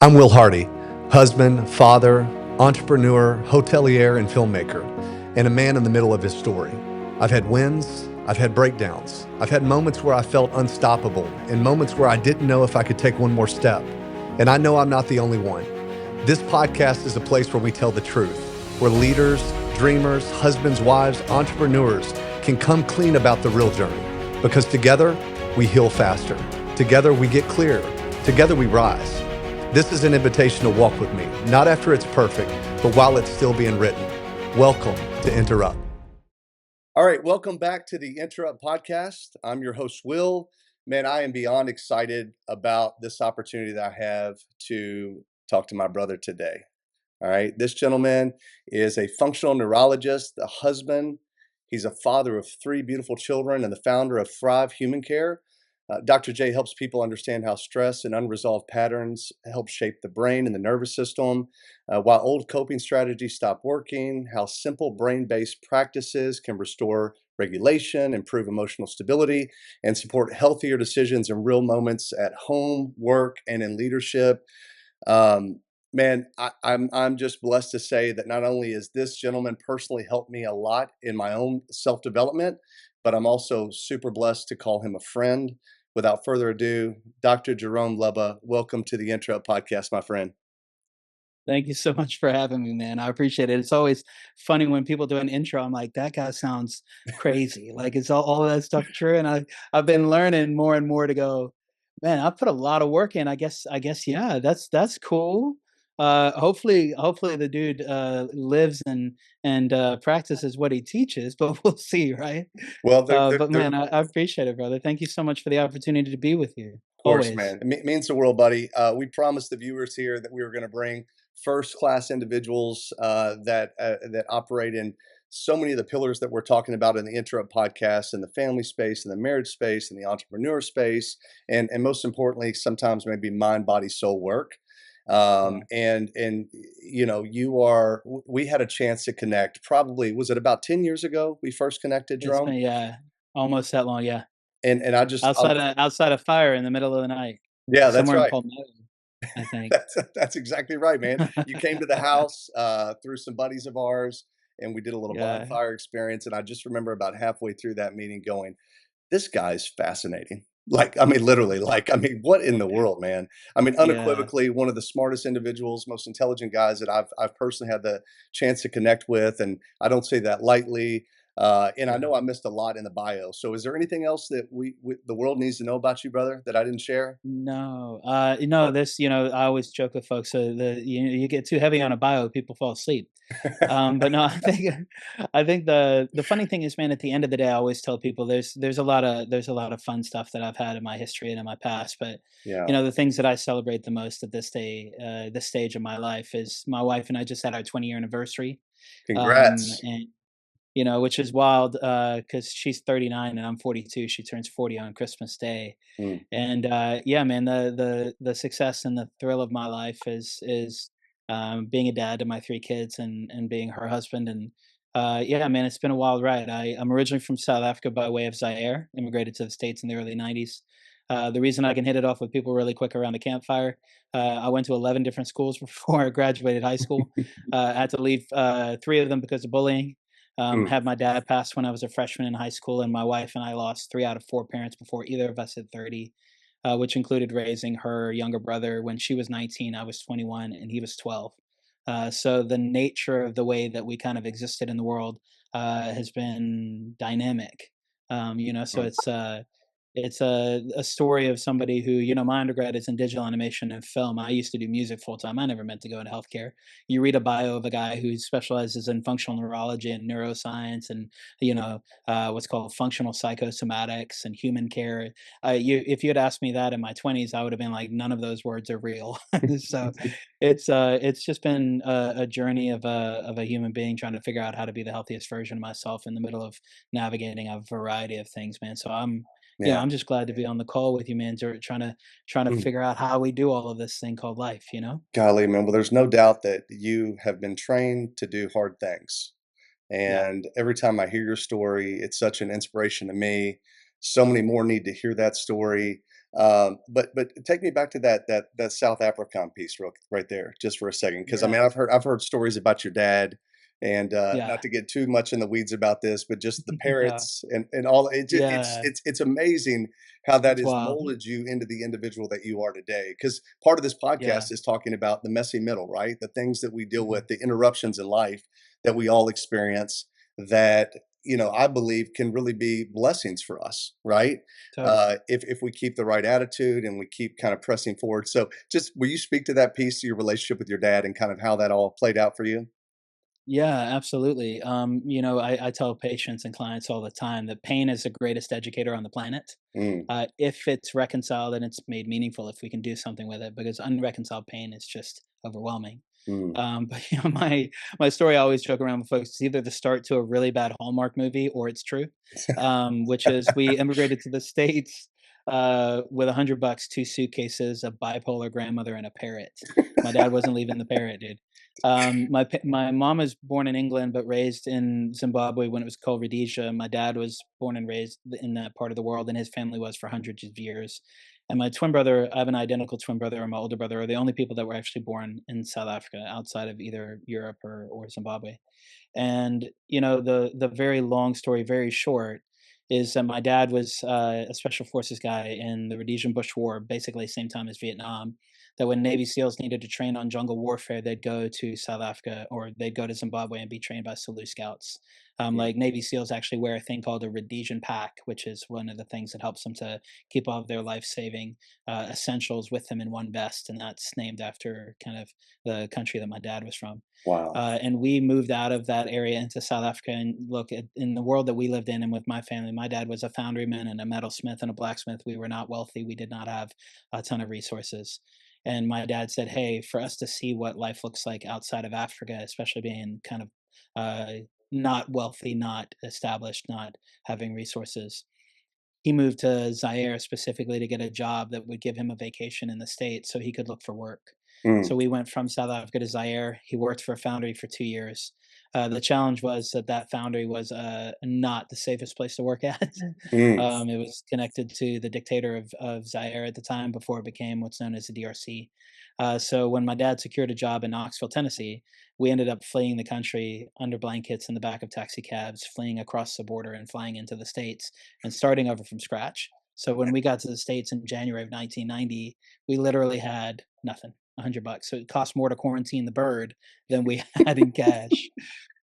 I'm Will Hardy, husband, father, entrepreneur, hotelier, and filmmaker, and a man in the middle of his story. I've had wins, I've had breakdowns, I've had moments where I felt unstoppable, and moments where I didn't know if I could take one more step. And I know I'm not the only one. This podcast is a place where we tell the truth, where leaders, dreamers, husbands, wives, entrepreneurs can come clean about the real journey. Because together, we heal faster. Together, we get clearer. Together, we rise. This is an invitation to walk with me, not after it's perfect, but while it's still being written. Welcome to EnterUp. All right, welcome back to the EnterUp Podcast. I'm your host, Will. Man, I am beyond excited about this opportunity that I have to talk to my brother today. All right, this gentleman is a functional neurologist, a husband. He's a father of 3 beautiful children and the founder of Thrive Human Care. Dr. J helps people understand how stress and unresolved patterns help shape the brain and the nervous system, while old coping strategies stop working, how simple brain-based practices can restore regulation, improve emotional stability, and support healthier decisions in real moments at home, work, and in leadership. Um, Man, I'm just blessed to say that not only is this gentleman personally helped me a lot in my own self-development, but I'm also super blessed to call him a friend. Without further ado, Dr. Jerome, welcome to the EnterUp Podcast, my friend. Thank you so much for having me, man. I appreciate it. It's always funny when people do an intro. I'm like, that guy sounds crazy. Like, is all that stuff true? And I've been learning more and more to go, man, I put a lot of work in. I guess, yeah, that's cool. Hopefully the dude lives and practices what he teaches, but we'll see, right? Well, But man, I appreciate it, brother. Thank you so much for the opportunity to be with you. Of course, Always. man. It means the world, buddy. We promised the viewers here that we were going to bring first-class individuals that operate in so many of the pillars that we're talking about in the EnterUp Podcast, in the family space, in the marriage space, in the entrepreneur space, and most importantly, sometimes maybe mind, body, soul work. Yeah. And you know, we had a chance to connect. Probably was it about 10 years ago we first connected, It's Jerome? been, yeah, almost that long. Yeah. And Outside of fire in the middle of the night, yeah, that's somewhere in right. Palmetto, I think. That's exactly right, man. You came to the house through some buddies of ours, and we did a little Yeah, bonfire experience. And I just remember about halfway through that meeting going, "This guy's fascinating." Like, I mean, literally, like, I mean, what in the world, man? I mean, yeah. unequivocally, one of the smartest individuals, most intelligent guys that I've personally had the chance to connect with, and I don't say that lightly. And I Yeah. know I missed a lot in the bio. So, is there anything else that the world needs to know about you, brother, that I didn't share? No, no, I always joke with folks, you get too heavy on a bio, people fall asleep. But no, I think the funny thing is, man, at the end of the day, I always tell people there's a lot of fun stuff that I've had in my history and in my past, but Yeah. the things that I celebrate the most at this stage of my life is my wife and I just had our 20-year anniversary. Congrats. And which is wild, because she's 39 and I'm 42. She turns 40 on Christmas Day. Mm. And yeah, man, the success and the thrill of my life is being a dad to my 3 kids and being her husband. And yeah, man, it's been a wild ride. I'm originally from South Africa by way of Zaire, immigrated to the States in the early 90s. The reason I can hit it off with people really quick around a campfire, I went to 11 different schools before I graduated high school. I had to leave 3 of them because of bullying. Mm. Had my dad pass when I was a freshman in high school, and my wife and I lost 3 out of 4 parents before either of us hit 30, which included raising her younger brother when she was 19, I was 21, and he was 12. So the nature of the way that we kind of existed in the world has been dynamic. So Mm. it's a story of somebody who, my undergrad is in digital animation and film. I used to do music full time. I never meant to go into healthcare. You read a bio of a guy who specializes in functional neurology and neuroscience and, what's called functional psychosomatics and human care. If you had asked me that in my 20s, I would have been like, none of those words are real. So it's just been a journey of a human being trying to figure out how to be the healthiest version of myself in the middle of navigating a variety of things, man. So Yeah. I'm just glad to be on the call with you, man, trying to Mm. figure out how we do all of this thing called life. Golly, man. Well, there's no doubt that you have been trained to do hard things. Yeah. And every time I hear your story, it's such an inspiration to me. So many more need to hear that story. But take me back to that South African piece right there, just for a second, because I Yeah. mean I've heard stories about your dad, and Yeah. not to get too much in the weeds about this, but just the Yeah. parrots and all Yeah. it's amazing how that It's has wild. molded you into the individual that you are today. Because part of this Yeah. podcast is talking about the messy middle, right? The things that we deal Mhm. with, the interruptions in life that we all experience that I believe can really be blessings for us, right? Totally. If we keep the right attitude and we keep kind of pressing forward. So, just will you speak to that piece of your relationship with your dad and kind of how that all played out for you? Yeah, absolutely. I tell patients and clients all the time that pain is the greatest educator on the planet. Mm, If it's reconciled and it's made meaningful, if we can do something with it, because unreconciled pain is just overwhelming. mm. But my story I always joke around with folks. It's either the start to a really bad Hallmark movie or it's true. Which is we immigrated to the states with $100, two suitcases, a bipolar grandmother, and a parrot. My dad wasn't leaving the parrot, dude. My mom was born in England but raised in Zimbabwe when it was called Rhodesia. My dad was born and raised in that part of the world, and his family was for hundreds of years. And my twin brother, I have an identical twin brother, and my older brother are the only people that were actually born in South Africa outside of either Europe or Zimbabwe. And the very long story, very short, is that my dad was a special forces guy in the Rhodesian Bush War, basically same time as Vietnam. That when Navy SEALs needed to train on jungle warfare, they'd go to South Africa or they'd go to Zimbabwe and be trained by Salute Scouts. Mm, Like Navy SEALs actually wear a thing called a Rhodesian pack, which is one of the things that helps them to keep all of their life-saving essentials with them in one vest, and that's named after kind of the country that my dad was from. wow. And we moved out of that area into South Africa. And look, in the world that we lived in and with my family, my dad was a foundryman and a metalsmith and a blacksmith. We were not wealthy. We did not have a ton of resources. And my dad said, "Hey, for us to see what life looks like outside of Africa, especially being kind of uh, not wealthy, not established, not having resources, he moved to Zaire specifically to get a job that would give him a vacation in the States so he could look for work. Mm, So we went from South Africa to Zaire. He worked for a foundry for 2 years. The challenge was that that foundry was not the safest place to work at. mm, It was connected to the dictator of Zaire at the time before it became what's known as the DRC. So when my dad secured a job in Knoxville, Tennessee, we ended up fleeing the country under blankets in the back of taxi cabs, fleeing across the border and flying into the States and starting over from scratch. So when we got to the States in January of 1990, we literally had nothing, $100. So it cost more to quarantine the bird than we had in cash.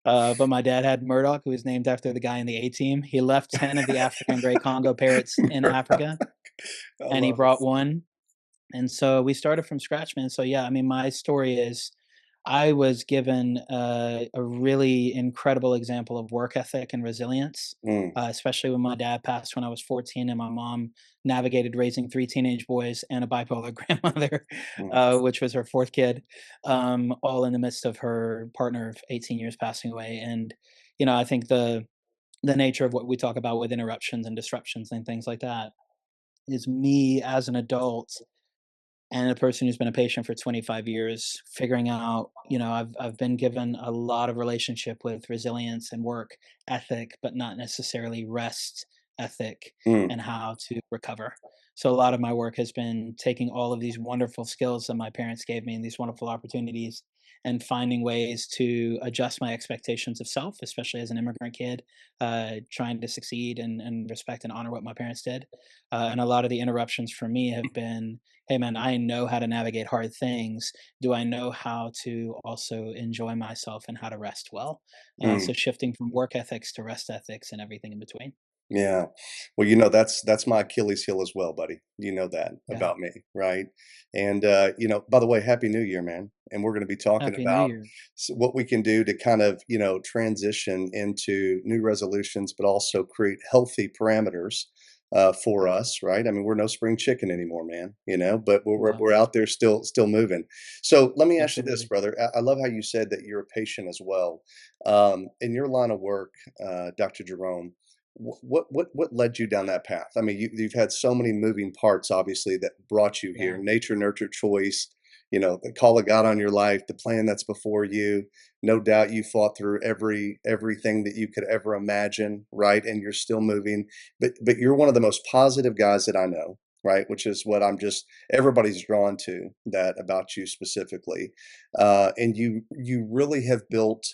But my dad had Murdoch, who was named after the guy in the A team. He left 10 of the African gray Congo parrots in Africa, I and he love it. brought one. And so we started from scratch, man. So yeah, I mean, my story is I was given a really incredible example of work ethic and resilience, Mm, especially when my dad passed when I was 14 and my mom navigated raising three teenage boys and a bipolar grandmother, mm, which was her fourth kid, all in the midst of her partner of 18 years passing away. And, I think the nature of what we talk about with interruptions and disruptions and things like that is me as an adult and a person who's been a patient for 25 years figuring out, I've been given a lot of relationship with resilience and work ethic but not necessarily rest ethic mm, and how to recover. So a lot of my work has been taking all of these wonderful skills that my parents gave me and these wonderful opportunities and finding ways to adjust my expectations of self, especially as an immigrant kid, trying to succeed and respect and honor what my parents did. And a lot of the interruptions for me have been, hey man, I know how to navigate hard things. Do I know how to also enjoy myself and how to rest well? mm. So shifting from work ethics to rest ethics and everything in between. Yeah. Well, that's my Achilles heel as well, buddy. You know that Yeah. about me, right? And by the way, Happy New Year, man. And we're going to be talking Happy New about Year. what we can do to kind of, transition into new resolutions, but also create healthy parameters for us, right? I mean, we're no spring chicken anymore, man. But we're, No, we're out there still moving. So let me ask you this, absolutely. brother. I love how you said that you're a patient as well. In your line of work, Dr. Jerome. What led you down that path? I mean, you've had so many moving parts, obviously, that brought you here. Yeah. Nature, nurture, choice. The call of God on your life, the plan that's before you. No doubt you fought through everything that you could ever imagine, right? And you're still moving. But you're one of the most positive guys that I know, right? Which is what everybody's drawn to that about you specifically. And you really have built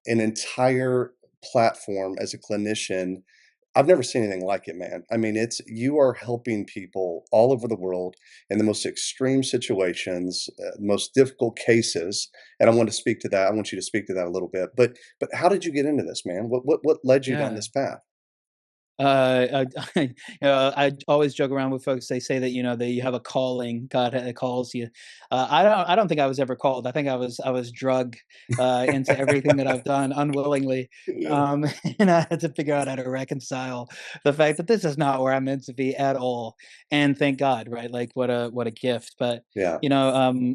an entire platform as a clinician. I've never seen anything like it, man. I mean, you are helping people all over the world in the most extreme situations, most difficult cases. And I want to speak to that. I want you to speak to that a little bit. But how did you get into this, man? What led you down Yeah. this path? I always joke around with folks. They say that that you have a calling. God calls you. I don't think I was ever called. I think I was drugged into everything that I've done unwillingly, Yeah. um, and I had to figure out how to reconcile the fact that this is not where I'm meant to be at all. And thank God, right? Like what a gift. But Yeah.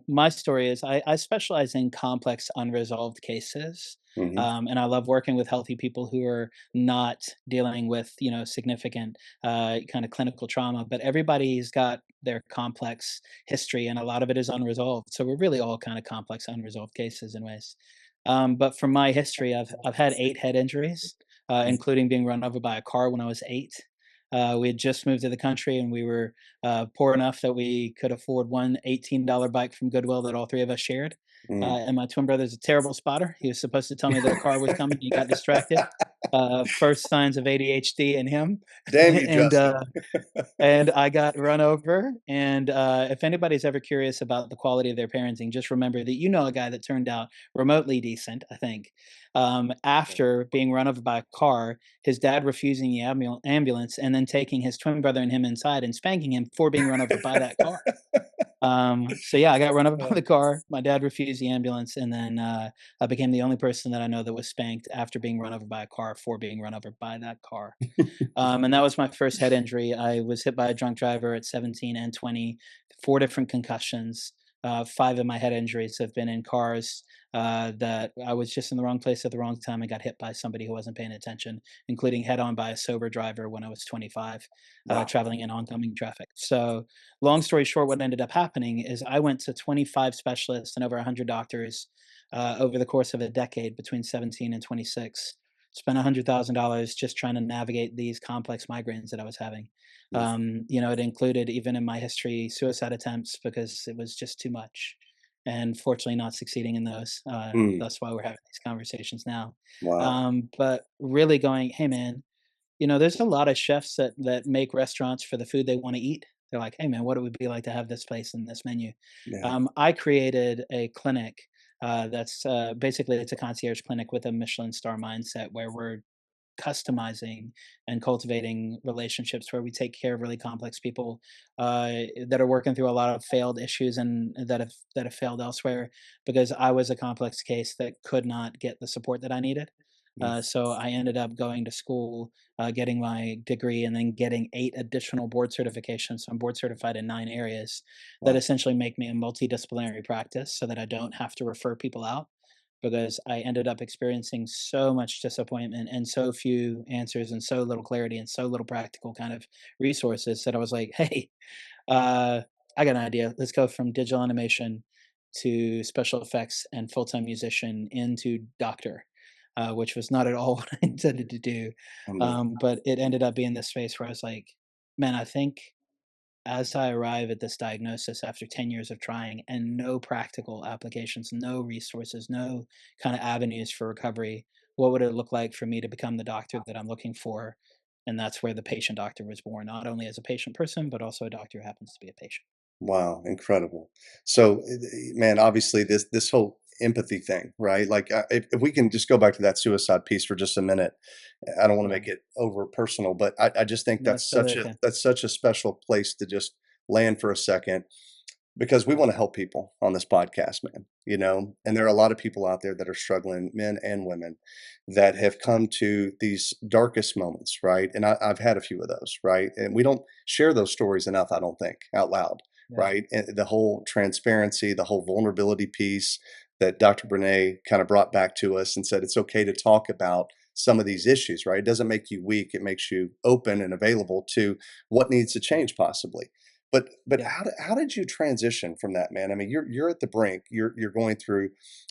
my story is I specialize in complex unresolved cases. Hmm. And I love working with healthy people who are not dealing with significant kind of clinical trauma, but everybody's got their complex history and a lot of it is unresolved, so we're really all kind of complex unresolved cases in ways. But from my history, I've had 8 head injuries, including being run over by a car when I was 8. We had just moved to the country and we were poor enough that we could afford one $18 bike from Goodwill that all 3 of us shared. Mm. And my twin brother's a terrible spotter. He was supposed to tell me that a car was coming. He got distracted. First signs of ADHD in him, Damn you, and Justin. I got run over. And if anybody's ever curious about the quality of their parenting, just remember that a guy that turned out remotely decent, I think. After being run over by a car, his dad refusing the ambulance, and then taking his twin brother and him inside and spanking him for being run over by that car. So yeah, I got run over by the car. My dad refused the ambulance, and then I became the only person that I know that was spanked after being run over by a car for being run over by that car. And that was my first head injury. I was hit by a drunk driver at 17 and 20, 4 different concussions. 5 of my head injuries have been in cars that I was just in the wrong place at the wrong time and got hit by somebody who wasn't paying attention, including head on by a sober driver when I was 25, Wow. traveling in oncoming traffic. So, long story short, what ended up happening is I went to 25 specialists and over 100 doctors over the course of a decade between 17 and 26. Spent $100,000 just trying to navigate these complex migraines that I was having. Mm. It included, even in my history, suicide attempts because it was just too much. And fortunately, not succeeding in those. Mm. That's why we're having these conversations now. Wow. But really going, hey man, there's a lot of chefs that make restaurants for the food they want to eat. They're like, hey man, what it would be like to have this place and this menu. Yeah. I created a clinic that's basically it's a concierge clinic with a Michelin star mindset where we're customizing and cultivating relationships where we take care of really complex people that are working through a lot of failed issues and that have failed elsewhere because I was a complex case that could not get the support that I needed. Mm. So I ended up going to school, getting my degree, and then getting 8 additional board certifications. So I'm board certified in 9 areas that Wow. essentially make me a multidisciplinary practice so that I don't have to refer people out because I ended up experiencing so much disappointment and so few answers and so little clarity and so little practical kind of resources that I was like, hey, uh, I got an idea. Let's go from digital animation to special effects and full time musician into doctor, which was not at all what I intended to do. Unbelievable. But it ended up being this space where I was like, man, I think as I arrive at this diagnosis after 10 years of trying and no practical applications, no resources, no kind of avenues for recovery, what would it look like for me to become the doctor that I'm looking for? And that's where the patient doctor was born, not only as a patient person, but also a doctor who happens to be a patient. Wow, incredible. So, man, obviously this whole empathy thing, right? Like, if we can just go back to that suicide piece for just a minute, I don't want to Yeah. make it over personal, but I just think No, it's totally okay. that's such a special place to just land for a second because we want to help people on this podcast, man. And there are a lot of people out there that are struggling, men and women, that have come to these darkest moments, right? And I've had a few of those, right? And we don't share those stories enough, I don't think, out loud, Yeah. right? And the whole transparency, the whole vulnerability piece that Dr. Brene kind of brought back to us and said it's okay to talk about some of these issues, right? It doesn't make you weak, it makes you open and available to what needs to change possibly. But Yeah. how did you transition from that, man? I mean, you're at the brink. You're going through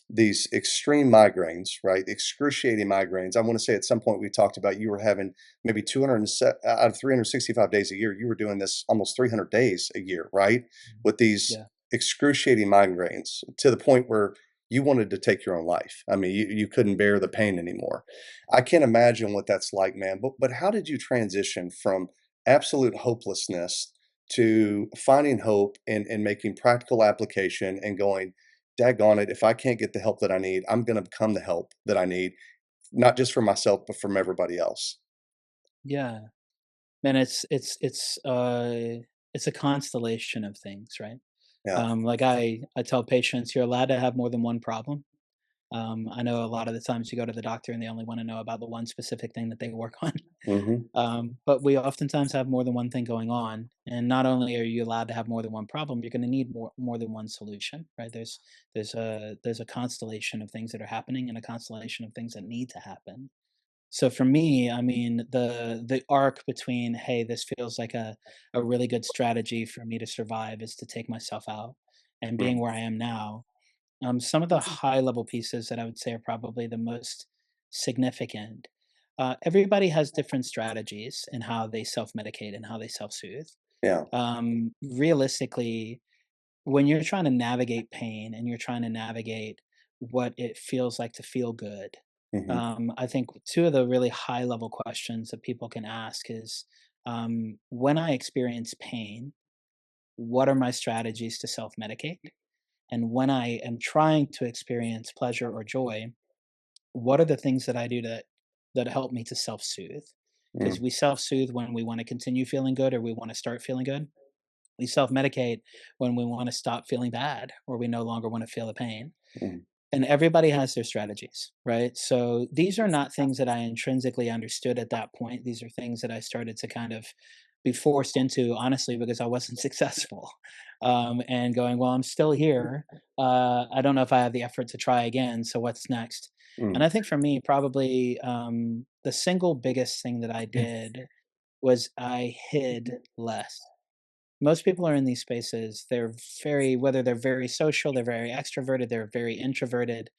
these extreme migraines, right? Excruciating migraines. I want to say at some point we talked about you were having maybe 200 out of 365 days a year. You were doing this almost 300 days a year, right? With these Yeah. excruciating migraines to the point where you wanted to take your own life. I mean, you couldn't bear the pain anymore. I can't imagine what that's like, man. But how did you transition from absolute hopelessness to finding hope and making practical application and going, daggone it, if I can't get the help that I need, I'm going to become the help that I need, not just for myself, but from everybody else. Yeah. Man, it's a constellation of things, right? Yeah. Like I tell patients, you're allowed to have more than one problem. I know a lot of the times you go to the doctor and they only want to know about the one specific thing that they work on. Hmm. But we oftentimes have more than one thing going on, and not only are you allowed to have more than one problem, you're going to need more than one solution, right? There's a constellation of things that are happening and a constellation of things that need to happen. So for me, I mean, the arc between, hey, this feels like a really good strategy for me to survive is to take myself out, and being where I am now, some of the high level pieces that I would say are probably the most significant. Everybody has different strategies in how they self medicate and how they self soothe. Yeah. Realistically, when you're trying to navigate pain and you're trying to navigate what it feels like to feel good, Hmm. I think two of the really high level questions that people can ask is, when I experience pain, what are my strategies to self medicate? And when I am trying to experience pleasure or joy, what are the things that I do that help me to self-soothe? Because Mm. we self-soothe when we want to continue feeling good or we want to start feeling good. We self-medicate when we want to stop feeling bad or we no longer want to feel the pain. Mm. And everybody has their strategies, right? So these are not things that I intrinsically understood at that point. These are things that I started to kind of be forced into, honestly, because I wasn't successful. And going, well, I'm still here. I don't know if I have the effort to try again. So what's next? And Mm. I think for me, probably the single biggest thing that I did was I hid less. Most people are in these spaces. They're very, whether they're very social, they're very extroverted, they're very introverted.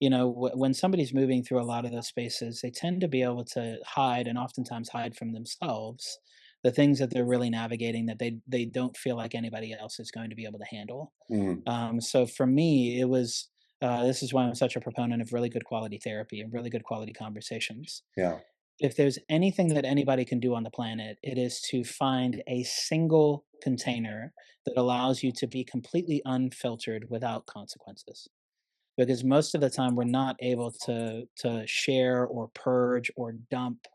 When somebody's moving through a lot of those spaces, they tend to be able to hide and oftentimes hide from themselves the things that they're really navigating that they don't feel like anybody else is going to be able to handle. Mm. So for me, it was this is why I'm such a proponent of really good quality therapy and really good quality conversations. Yeah. If there's anything that anybody can do on the planet, it is to find a single container that allows you to be completely unfiltered without consequences. Because most of the time we're not able to share or purge or dump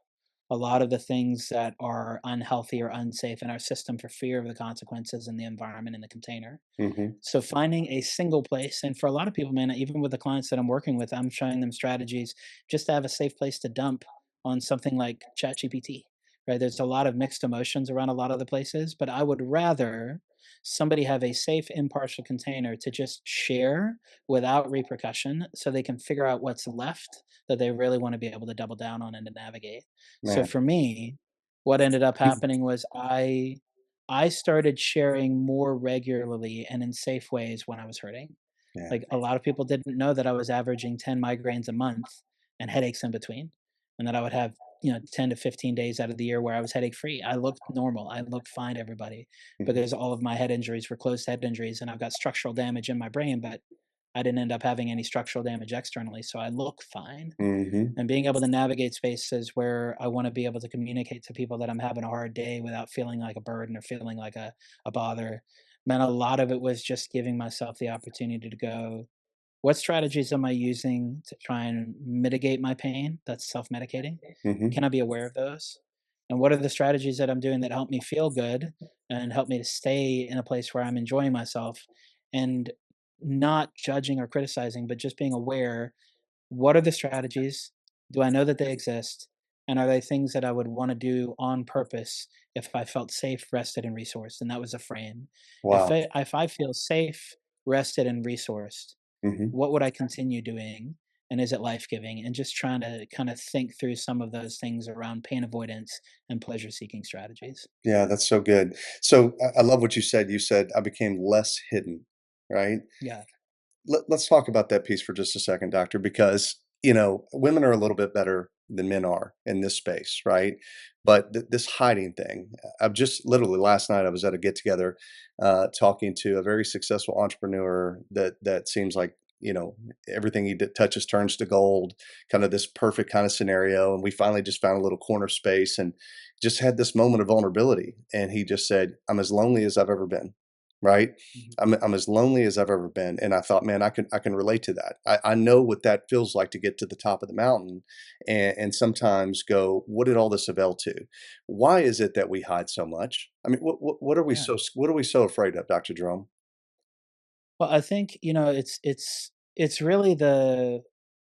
a lot of the things that are unhealthy or unsafe in our system for fear of the consequences in the environment in the container. Hmm. So finding a single place, and for a lot of people, man, even with the clients that I'm working with, I'm showing them strategies just to have a safe place to dump on something like ChatGPT. Right? There's a lot of mixed emotions around a lot of the places, but I would rather somebody have a safe, impartial container to just share without repercussion, so they can figure out what's left that they really want to be able to double down on and to navigate. So Man. for me, what ended up happening was I started sharing more regularly and in safe ways when I was hurting. Yeah. Like, a lot of people didn't know that I was averaging 10 migraines a month and headaches in between, and that I would have, 10 to 15 days out of the year where I was headache free. I looked normal. I looked fine to everybody because all of my head injuries were closed head injuries, and I've got structural damage in my brain, but I didn't end up having any structural damage externally, so I look fine. Hmm. And being able to navigate spaces where I want to be able to communicate to people that I'm having a hard day without feeling like a burden or feeling like a bother. Man, a lot of it was just giving myself the opportunity to go, what strategies am I using to try and mitigate my pain? That's self medicating. Hmm. Can I be aware of those? And what are the strategies that I'm doing that help me feel good and help me to stay in a place where I'm enjoying myself and not judging or criticizing, but just being aware, what are the strategies? Do I know that they exist? And are they things that I would want to do on purpose if I felt safe, rested, and resourced? And that was a frame. If Wow. I feel safe, rested, and resourced, Hmm. what would I continue doing? and is it life-giving, and just trying to kind of think through some of those things around pain avoidance and pleasure-seeking strategies. Yeah, that's so good. So I love what you said. You said I became less hidden, right? Yeah. Let's talk about that piece for just a second, doctor, because women are a little bit better than men are in this space, right? But this hiding thing, I've just literally last night I was at a get together, talking to a very successful entrepreneur that seems like everything he touches turns to gold, kind of this perfect kind of scenario. And we finally just found a little corner space and just had this moment of vulnerability. And he just said, "I'm as lonely as I've ever been." Right? Mhm. I'm as lonely as I've ever been, and I thought, man, I can relate to that. I know what that feels like to get to the top of the mountain, and sometimes go, what did all this avail to? Why is it that we hide so much? I mean, what are we Yeah. so afraid of, Dr. Jerome? Well, I think, it's really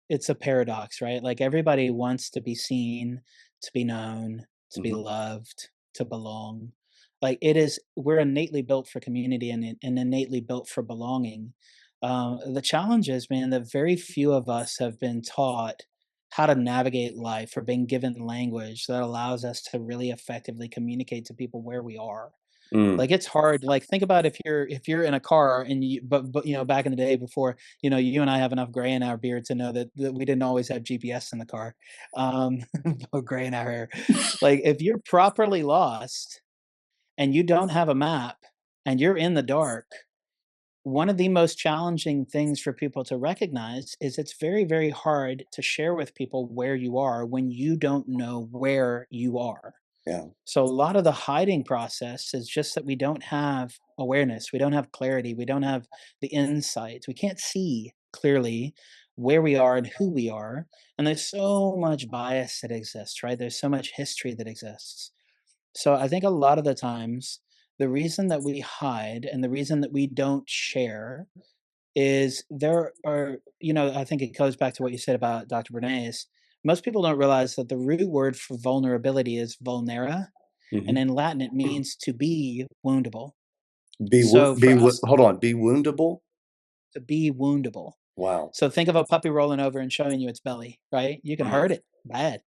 it's a paradox, right? Like everybody wants to be seen, to be known, to be Hmm. loved, to belong. Like we're innately built for community and innately built for belonging. The challenge is, man, that very few of us have been taught how to navigate life or been given language that allows us to really effectively communicate to people where we are. Mm, Like, it's hard, like, think about if you're in a car and back in the day before, you and I have enough gray in our beard to know that we didn't always have GPS in the car, um, or gray in our hair. Like, if you're properly lost and you don't have a map and you're in the dark, one of the most challenging things for people to recognize is it's very, very hard to share with people where you are when you don't know where you are. yeah, So a lot of the hiding process is just that we don't have awareness, we don't have clarity, we don't have the insight. We can't see clearly where we are and who we are. And there's so much bias that exists, right? There's so much history that exists. So I think a lot of the times, the reason that we hide and the reason that we don't share is there are, I think it goes back to what you said about Dr. Bernays. Most people don't realize that the root word for vulnerability is vulnera, and hmm in Latin, it means to be woundable. be So for us hold on, be woundable. to be woundable. Wow. So think of a puppy rolling over and showing you its belly, right? You can Mm, hurt it bad.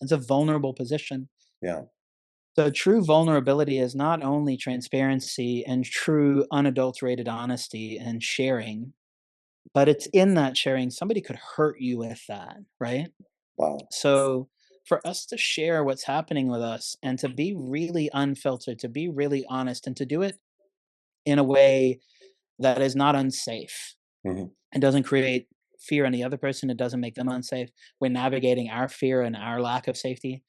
It's a vulnerable position. yeah, So true vulnerability is not only transparency and true unadulterated honesty and sharing, but it's in that sharing, somebody could hurt you with that, right? wow. So for us to share what's happening with us and to be really unfiltered, to be really honest, and to do it in a way that is not unsafe Hmm. and doesn't create fear in the other person, it doesn't make them unsafe. We're navigating our fear and our lack of safety.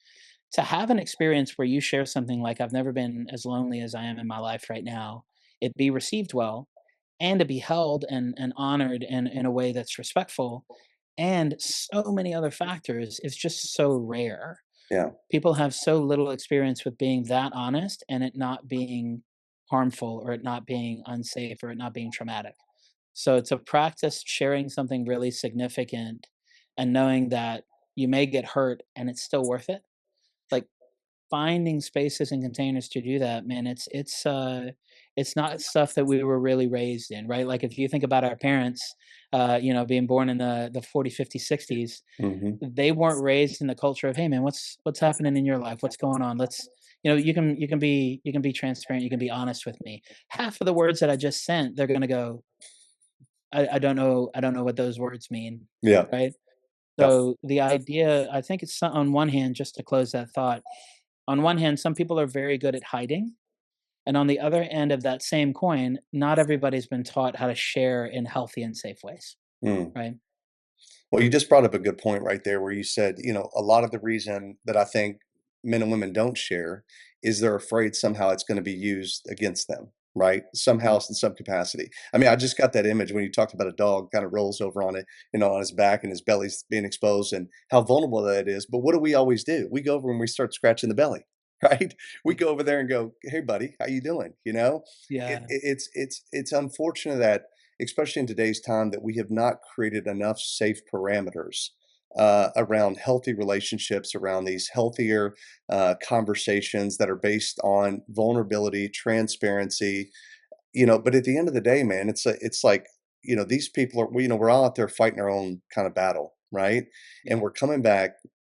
To have an experience where you share something like, I've never been as lonely as I am in my life right now, it be received well, and to be held and honored in a way that's respectful, and so many other factors, is just so rare. Yeah. People have so little experience with being that honest and it not being harmful or it not being unsafe or it not being traumatic. So to practice sharing something really significant and knowing that you may get hurt and it's still worth it, like finding spaces and containers to do that, man, it's not stuff that we were really raised in, right? Like if you think about our parents, being born in the 40s, 50s, 60s, Hmm. they weren't raised in the culture of, hey man, what's happening in your life? What's going on? Let's you can be transparent, you can be honest with me. Half of the words that I just sent, they're gonna go, I don't know what those words mean, Yeah. right? Yep. So the idea, I think it's on one hand, just to close that thought, on one hand, some people are very good at hiding. And on the other end of that same coin, not everybody's been taught how to share in healthy and safe ways, Mm. right? Well, you just brought up a good point right there where you said, a lot of the reason that I think men and women don't share is they're afraid somehow it's going to be used against them, right? Somehow Right. in some capacity. I mean, I just got that image when you talked about a dog kind of rolls over on it, on his back and his belly's being exposed and how vulnerable that is. But what do we always do? We go over and we start scratching the belly, right? We go over there and go, "Hey, buddy, how you doing?" Yeah. It's unfortunate that especially in today's time, that we have not created enough safe parameters around healthy relationships, around these healthier conversations that are based on vulnerability, transparency. But at the end of the day, man, it's like these people are, we're all out there fighting our own kind of battle, right? And Yeah. we're coming back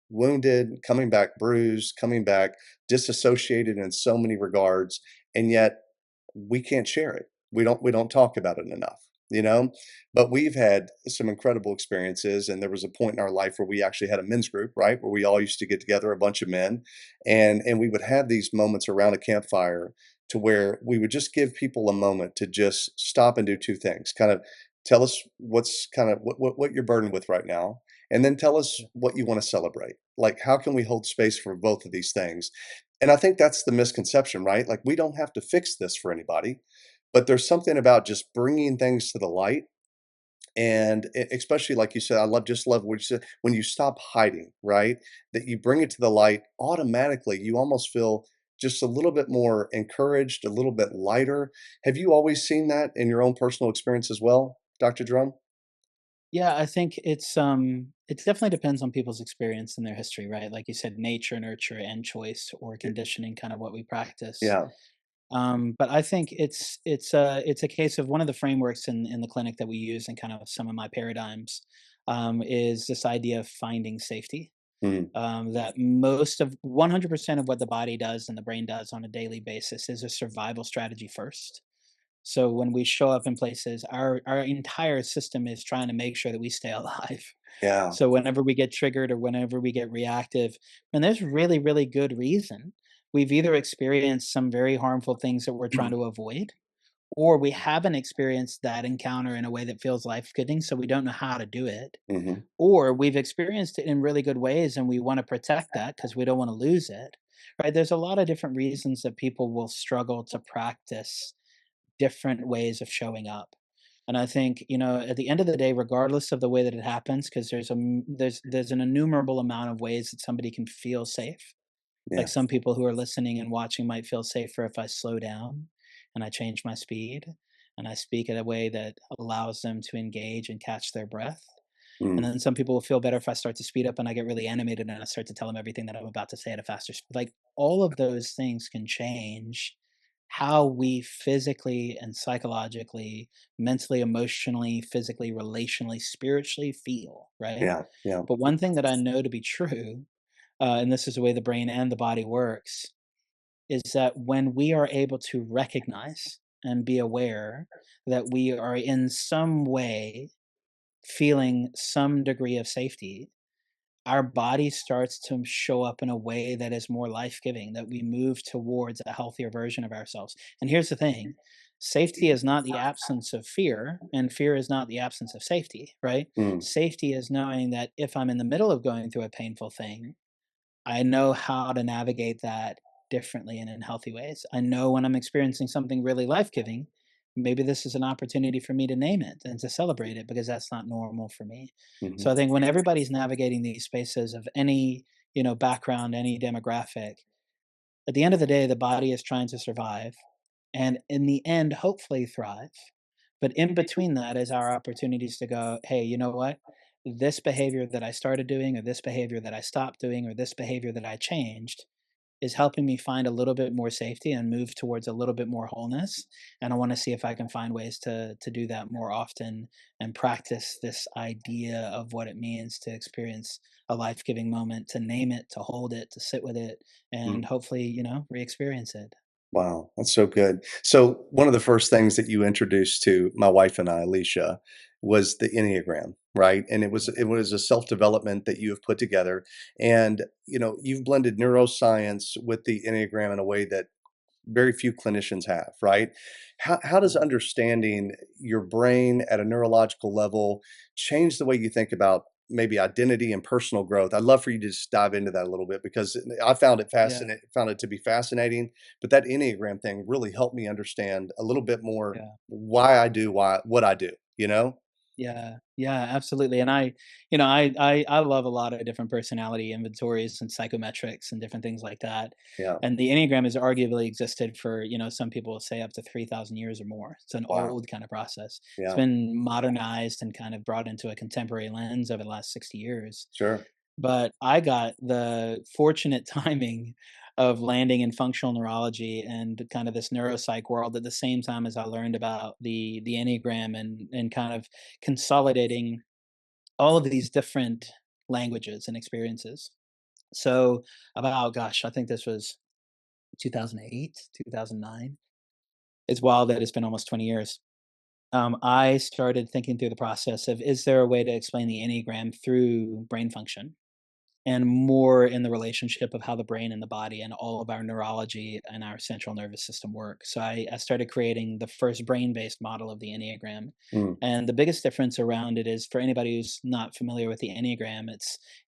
wounded, coming back bruised, coming back disassociated in so many regards, and yet we can't share it. We don't talk about it enough, you know? But we've had some incredible experiences, and there was a point in our life where we actually had a men's group, right? Where we all used to get together, a bunch of men, and we would have these moments around a campfire to where we would just give people a moment to just stop and do two things. Kind of tell us what's kind of what you're burdened with right now, and then tell us Yeah. what you want to celebrate. Like, how can we hold space for both of these things? And I think that's the misconception, right? Like, we don't have to fix this for anybody, but there's something about just bringing things to the light. And especially, like you said, just love what you said, when you stop hiding, right? That you bring it to the light, automatically, you almost feel just a little bit more encouraged, a little bit lighter. Have you always seen that in your own personal experience as well, Dr. Drum? Yeah, I think it definitely depends on people's experience and their history, right? Like you said, nature, nurture, and choice or conditioning, kind of what we practice. Yeah. But I think it's a case of one of the frameworks in the clinic that we use and kind of some of my paradigms is this idea of finding safety. Mm, That most of 100% of what the body does and the brain does on a daily basis is a survival strategy first. So when we show up in places, our entire system is trying to make sure that we stay alive. yeah. So whenever we get triggered or whenever we get reactive, and there's really, really good reason. We've either experienced some very harmful things that we're trying to avoid, or we haven't experienced that encounter in a way that feels life-giving, so we don't know how to do it. Hmm. Or we've experienced it in really good ways and we want to protect that because we don't want to lose it. Right? There's a lot of different reasons that people will struggle to practice different ways of showing up. And I think, at the end of the day, regardless of the way that it happens, because there's an innumerable amount of ways that somebody can feel safe. Like Yeah. some people who are listening and watching might feel safer if I slow down and I change my speed and I speak in a way that allows them to engage and catch their breath. And Mm, then some people will feel better if I start to speed up and I get really animated and I start to tell them everything that I'm about to say at a faster speed. Like all of those things can change how we physically and psychologically, mentally, emotionally, physically, relationally, spiritually feel, right? yeah. Yeah. But one thing that I know to be true, and this is the way the brain and the body works, is that when we are able to recognize and be aware that we are in some way feeling some degree of safety, our body starts to show up in a way that is more life-giving, that we move towards a healthier version of ourselves. And here's the thing, safety is not the absence of fear, and fear is not the absence of safety, right? Mm, Safety is knowing that if I'm in the middle of going through a painful thing, I know how to navigate that differently and in healthy ways. I know when I'm experiencing something really life-giving, maybe this is an opportunity for me to name it and to celebrate it because that's not normal for me. mhm. So I think when everybody's navigating these spaces of any, background, any demographic, at the end of the day, the body is trying to survive and in the end, hopefully thrive. But in between that is our opportunities to go, hey, you know what? This behavior that I started doing, or this behavior that I stopped doing, or this behavior that I changed is helping me find a little bit more safety and move towards a little bit more wholeness. And I want to see if I can find ways to do that more often and practice this idea of what it means to experience a life-giving moment, to name it, to hold it, to sit with it, and Mm. hopefully, re-experience it. Wow, that's so good. So one of the first things that you introduced to my wife and I, Alicia, was the Enneagram, right? And it was Yeah. it was a self-development that you have put together. And you've blended neuroscience with the Enneagram in a way that very few clinicians have, right? How does Yeah. understanding your brain at a neurological level change the way you think about maybe identity and personal growth? I'd love for you to just dive into that a little bit because I Yeah. found it to be fascinating. But that Enneagram thing really helped me understand a little bit more Yeah. why I do why what I do, you know? Yeah, yeah, absolutely. And I love a lot of different personality inventories and psychometrics and different things like that. Yeah. And the Enneagram has arguably existed for, some people say up to 3,000 years or more. It's an Wow. old kind of process. It's Yeah. been modernized and kind of brought into a contemporary lens over the last 60 years. Sure. But I got the fortunate timing of landing in functional neurology and kind of this neuropsych world at the same time as I learned about the Enneagram and kind of consolidating all of these different languages and experiences. So about, gosh, I think this was 2008, 2009. It's wild that it's been almost 20 years. I started thinking through the process of, is there a way to explain the Enneagram through brain function? And more in the relationship of how the brain and the body and all of our neurology and our central nervous system work. So I started creating the first brain-based model of the Enneagram. Mm, And the biggest difference around it is, for anybody who's not familiar with the Enneagram,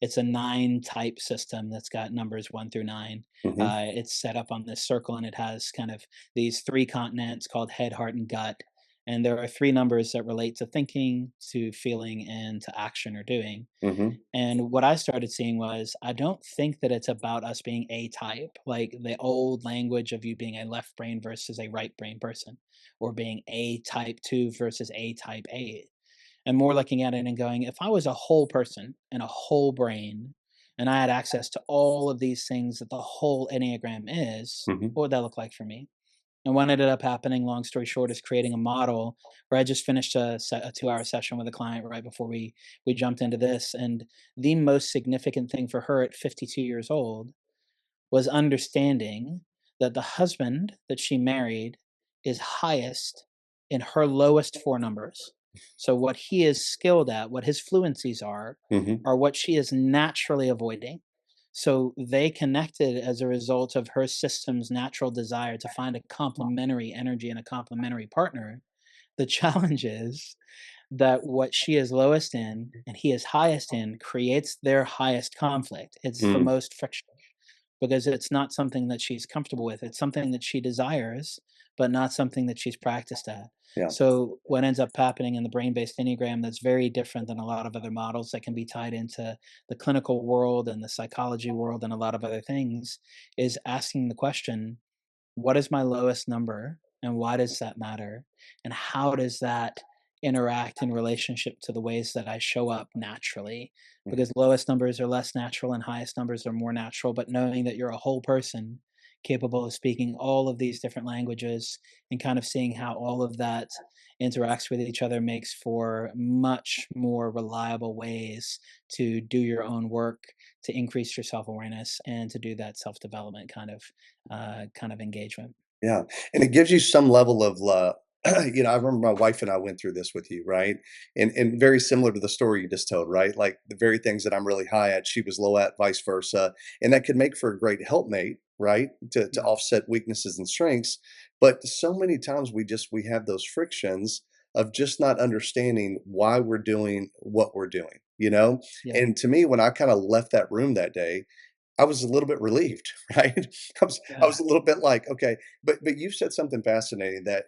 it's a 9 type system that's got numbers 1 through 9. mhm, It's set up on this circle, and it has kind of these 3 continents called head, heart, and gut. And there are 3 numbers that relate to thinking, to feeling, and to action or doing. mhm, And what I started seeing was, I don't think that it's about us being A type, like the old language of you being a left brain versus a right brain person, or being A type 2 versus A type A. And more looking at it and going, if I was a whole person and a whole brain, and I had access to all of these things that the whole Enneagram is, mhm, what would that look like for me? And what ended up happening, long story short, is creating a model where I just finished a 2-hour session with a client right before we jumped into this. And the most significant thing for her at 52 years old was understanding that the husband that she married is highest in her lowest 4 numbers. So what he is skilled at, what his fluencies mhm, are what she is naturally avoiding. So they connected as a result of her system's natural desire to find a complementary energy and a complementary partner. The challenge is that what she is lowest in and he is highest in creates their highest conflict. It's the mm, most friction because it's not something that she's comfortable with. It's something that she desires, but not something that she's practiced at. yeah, So, what ends up happening in the brain based Enneagram that's very different than a lot of other models that can be tied into the clinical world and the psychology world and a lot of other things is asking the question, what is my lowest number and why does that matter? And how does that interact in relationship to the ways that I show up naturally? mhm, Because lowest numbers are less natural and highest numbers are more natural. But knowing that you're a whole person capable of speaking all of these different languages and kind of seeing how all of that interacts with each other makes for much more reliable ways to do your own work, to increase your self-awareness, and to do that self-development kind of engagement. yeah, and it gives you some level of, I remember my wife and I went through this with you, right? And very similar to the story you just told, right? Like, the very things that I'm really high at, she was low at, vice versa, and that could make for a great helpmate, right? To Yeah. offset weaknesses and strengths, but so many times we have those frictions of just not understanding why we're doing what we're doing, you know? Yeah. And to me, when I kinda left that room that day, I was a little bit relieved, right? I was Yeah. a little bit like, okay, but you said something fascinating that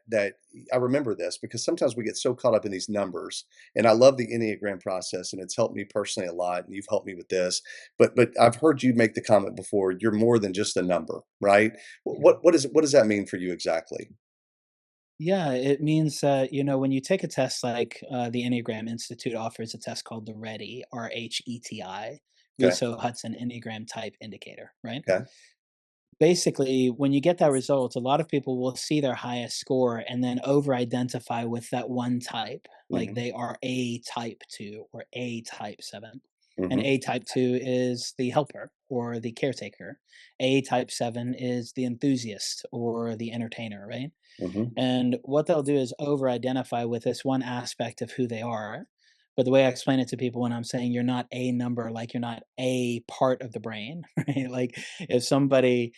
I remember this because sometimes we get so caught up in these numbers, and I love the Enneagram process, and it's helped me personally a lot, and you've helped me with this. But I've heard you make the comment before. You're more than just a number, right? Yeah. What does that mean for you exactly? Yeah, it means that, when you take a test like the Enneagram Institute offers a test called the RHETI, RHETI, Okay, Russo Hudson Enneagram Type Indicator, right? okay, Basically, when you get that result, a lot of people will see their highest score and then over identify with that one type. Like hmm, they are A type 2 or A type 7. And hmm, A type 2 is the helper or the caretaker. A type 7 is the enthusiast or the entertainer, right? hmm, And what they'll do is over identify with this one aspect of who they are. But the way I explain it to people when I'm saying you're not a number, like you're not a part of the brain, right? Like if somebody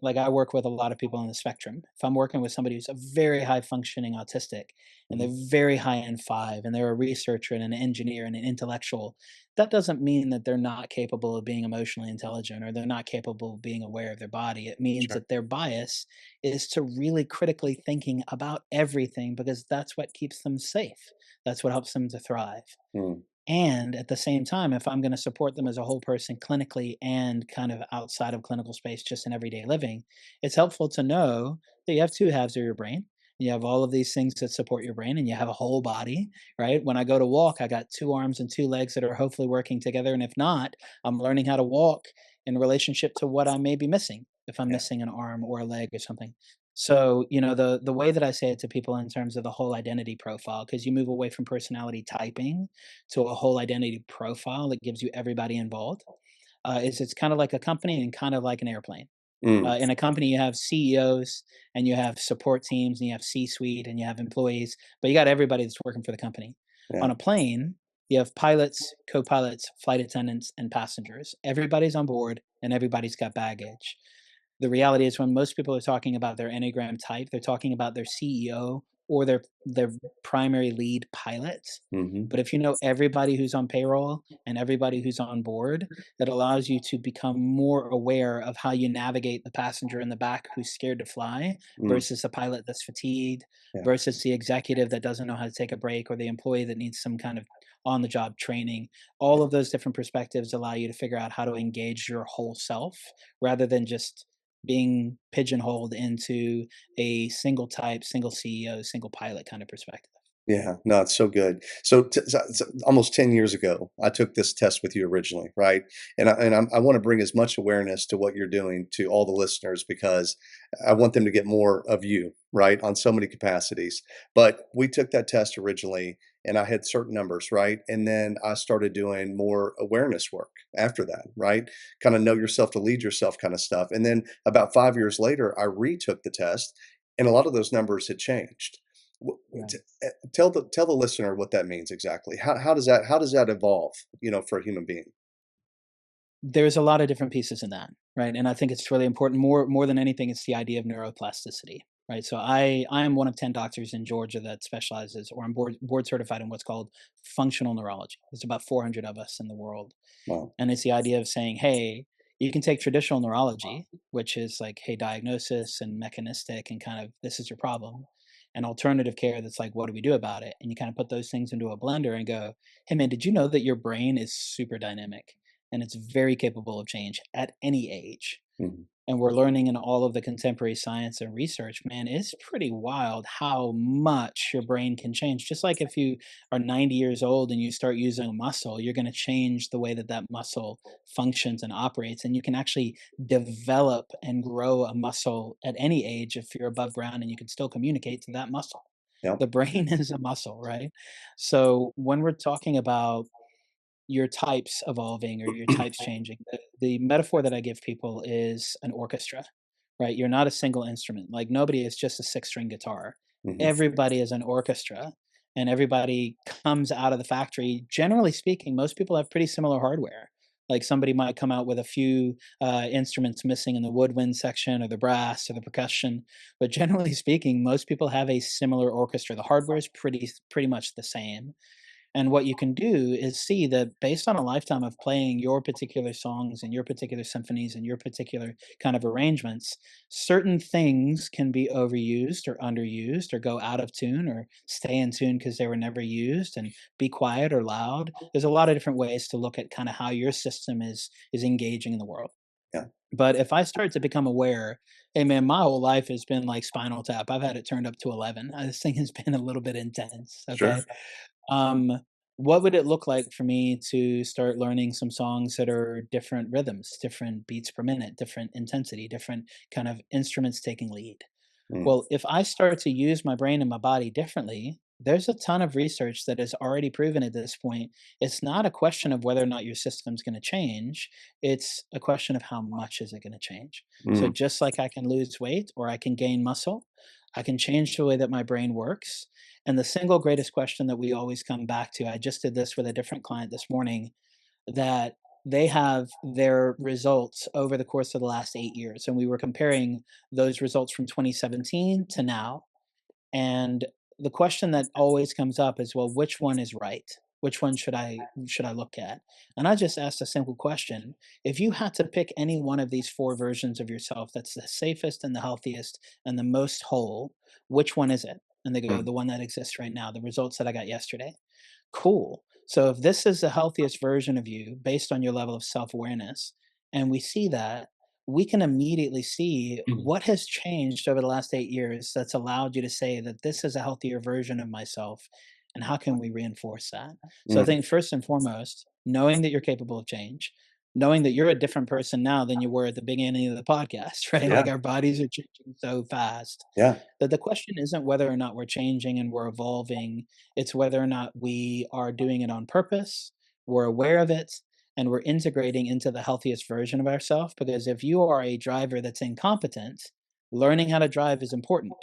like I work with a lot of people on the spectrum. If I'm working with somebody who's a very high functioning autistic and hmm, they're very high in 5 and they're a researcher and an engineer and an intellectual, that doesn't mean that they're not capable of being emotionally intelligent or they're not capable of being aware of their body. It means sure, that their bias is to really critically thinking about everything because that's what keeps them safe. That's what helps them to thrive. mm, And at the same time, if I'm going to support them as a whole person clinically and kind of outside of clinical space, just in everyday living, it's helpful to know that you have 2 halves of your brain. You have all of these things that support your brain, and you have a whole body, right? When I go to walk, I got 2 arms and 2 legs that are hopefully working together. And if not, I'm learning how to walk in relationship to what I may be missing, if I'm Yeah. missing an arm or a leg or something. So, the way that I say it to people in terms of the whole identity profile, because you move away from personality typing to a whole identity profile that gives you everybody involved, is it's kind of like a company and kind of like an airplane. Mm, In a company, you have CEOs and you have support teams and you have C-suite and you have employees, but you got everybody that's working for the company. yeah. On a plane, you have pilots, co-pilots, flight attendants, and passengers. Everybody's on board and everybody's got baggage. The reality is when most people are talking about their Enneagram type, they're talking about their CEO or their primary lead pilot. Hmm. But if you know everybody who's on payroll and everybody who's on board, that allows you to become more aware of how you navigate the passenger in the back who's scared to fly Mm, versus the pilot that's fatigued yeah. versus the executive that doesn't know how to take a break or the employee that needs some kind of on the job training. All of those different perspectives allow you to figure out how to engage your whole self rather than just being pigeonholed into a single type, single CEO, single pilot kind of perspective. Yeah, no, it's so good. So almost 10 years ago, I took this test with you originally, right? I want to bring as much awareness to what you're doing to all the listeners because I want them to get more of you, right, on so many capacities. But we took that test originally, and I had certain numbers, right? And then I started doing more awareness work after that, right? Kind of know yourself to lead yourself kind of stuff. And then about 5 years later, I retook the test, and a lot of those numbers had changed. Right. Tell the listener what that means exactly. How does that evolve, for a human being? There's a lot of different pieces in that, right? And I think it's really important. More than anything, it's the idea of neuroplasticity, right? So I am one of 10 doctors in Georgia that specializes, or I'm board certified in what's called functional neurology. There's about 400 of us in the world, Wow. and it's the idea of saying, hey, you can take traditional neurology, which is like, hey, diagnosis and mechanistic, and kind of this is your problem, and alternative care that's like, what do we do about it? And you kind of put those things into a blender and go, hey, man, did you know that your brain is super dynamic? And it's very capable of change at any age. Mhm. And we're learning in all of the contemporary science and research, man, it's pretty wild how much your brain can change. Just like if you are 90 years old and you start using a muscle, you're going to change the way that that muscle functions and operates. And you can actually develop and grow a muscle at any age if you're above ground and you can still communicate to that muscle. Yep. The brain is a muscle, right? So when we're talking about your types evolving or your types changing. The metaphor that I give people is an orchestra, right? You're not a single instrument. Like nobody is just a six-string guitar. Mhm. Everybody is an orchestra and everybody comes out of the factory. Generally speaking, most people have pretty similar hardware. Like somebody might come out with a few instruments missing in the woodwind section or the brass or the percussion, but generally speaking, most people have a similar orchestra. The hardware is pretty much the same, and what you can do is see that based on a lifetime of playing your particular songs and your particular symphonies and your particular kind of arrangements, certain things can be overused or underused or go out of tune or stay in tune because they were never used and be quiet or loud. There's a lot of different ways to look at kind of how your system is engaging in the world. Yeah. But if I start to become aware, hey man, my whole life has been like Spinal Tap. I've had it turned up to 11. This thing has been a little bit intense. Sure. Okay. Um, what would it look like for me to start learning some songs that are different rhythms, different beats per minute, different intensity, different kind of instruments taking lead? Mm, Well, if I start to use my brain and my body differently, there's a ton of research that has already proven at this point it's not a question of whether or not your system's going to change, it's a question of how much is it going to change. So mm, just like I can lose weight or I can gain muscle, I can change the way that my brain works. And the single greatest question that we always come back to, I just did this with a different client this morning, that they have their results over the course of the last 8 years. And we were comparing those results from 2017 to now. And the question that always comes up is, well, which one is right? Which one should I look at? And I just asked a simple question. If you had to pick any one of these four versions of yourself that's the safest and the healthiest and the most whole, which one is it? And they go, mm, the one that exists right now, the results that I got yesterday. Cool. So if this is the healthiest version of you based on your level of self-awareness, and we see that, we can immediately see mm, what has changed over the last 8 years that's allowed you to say that this is a healthier version of myself. And how can we reinforce that? So I mm, think first and foremost, knowing that you're capable of change, knowing that you're a different person now than you were at the beginning of the podcast, right? Yeah. Like our bodies are changing so fast Yeah. that the question isn't whether or not we're changing and we're evolving, it's whether or not we are doing it on purpose, we're aware of it, and we're integrating into the healthiest version of ourselves. Because if you are a driver that's incompetent, learning how to drive is important.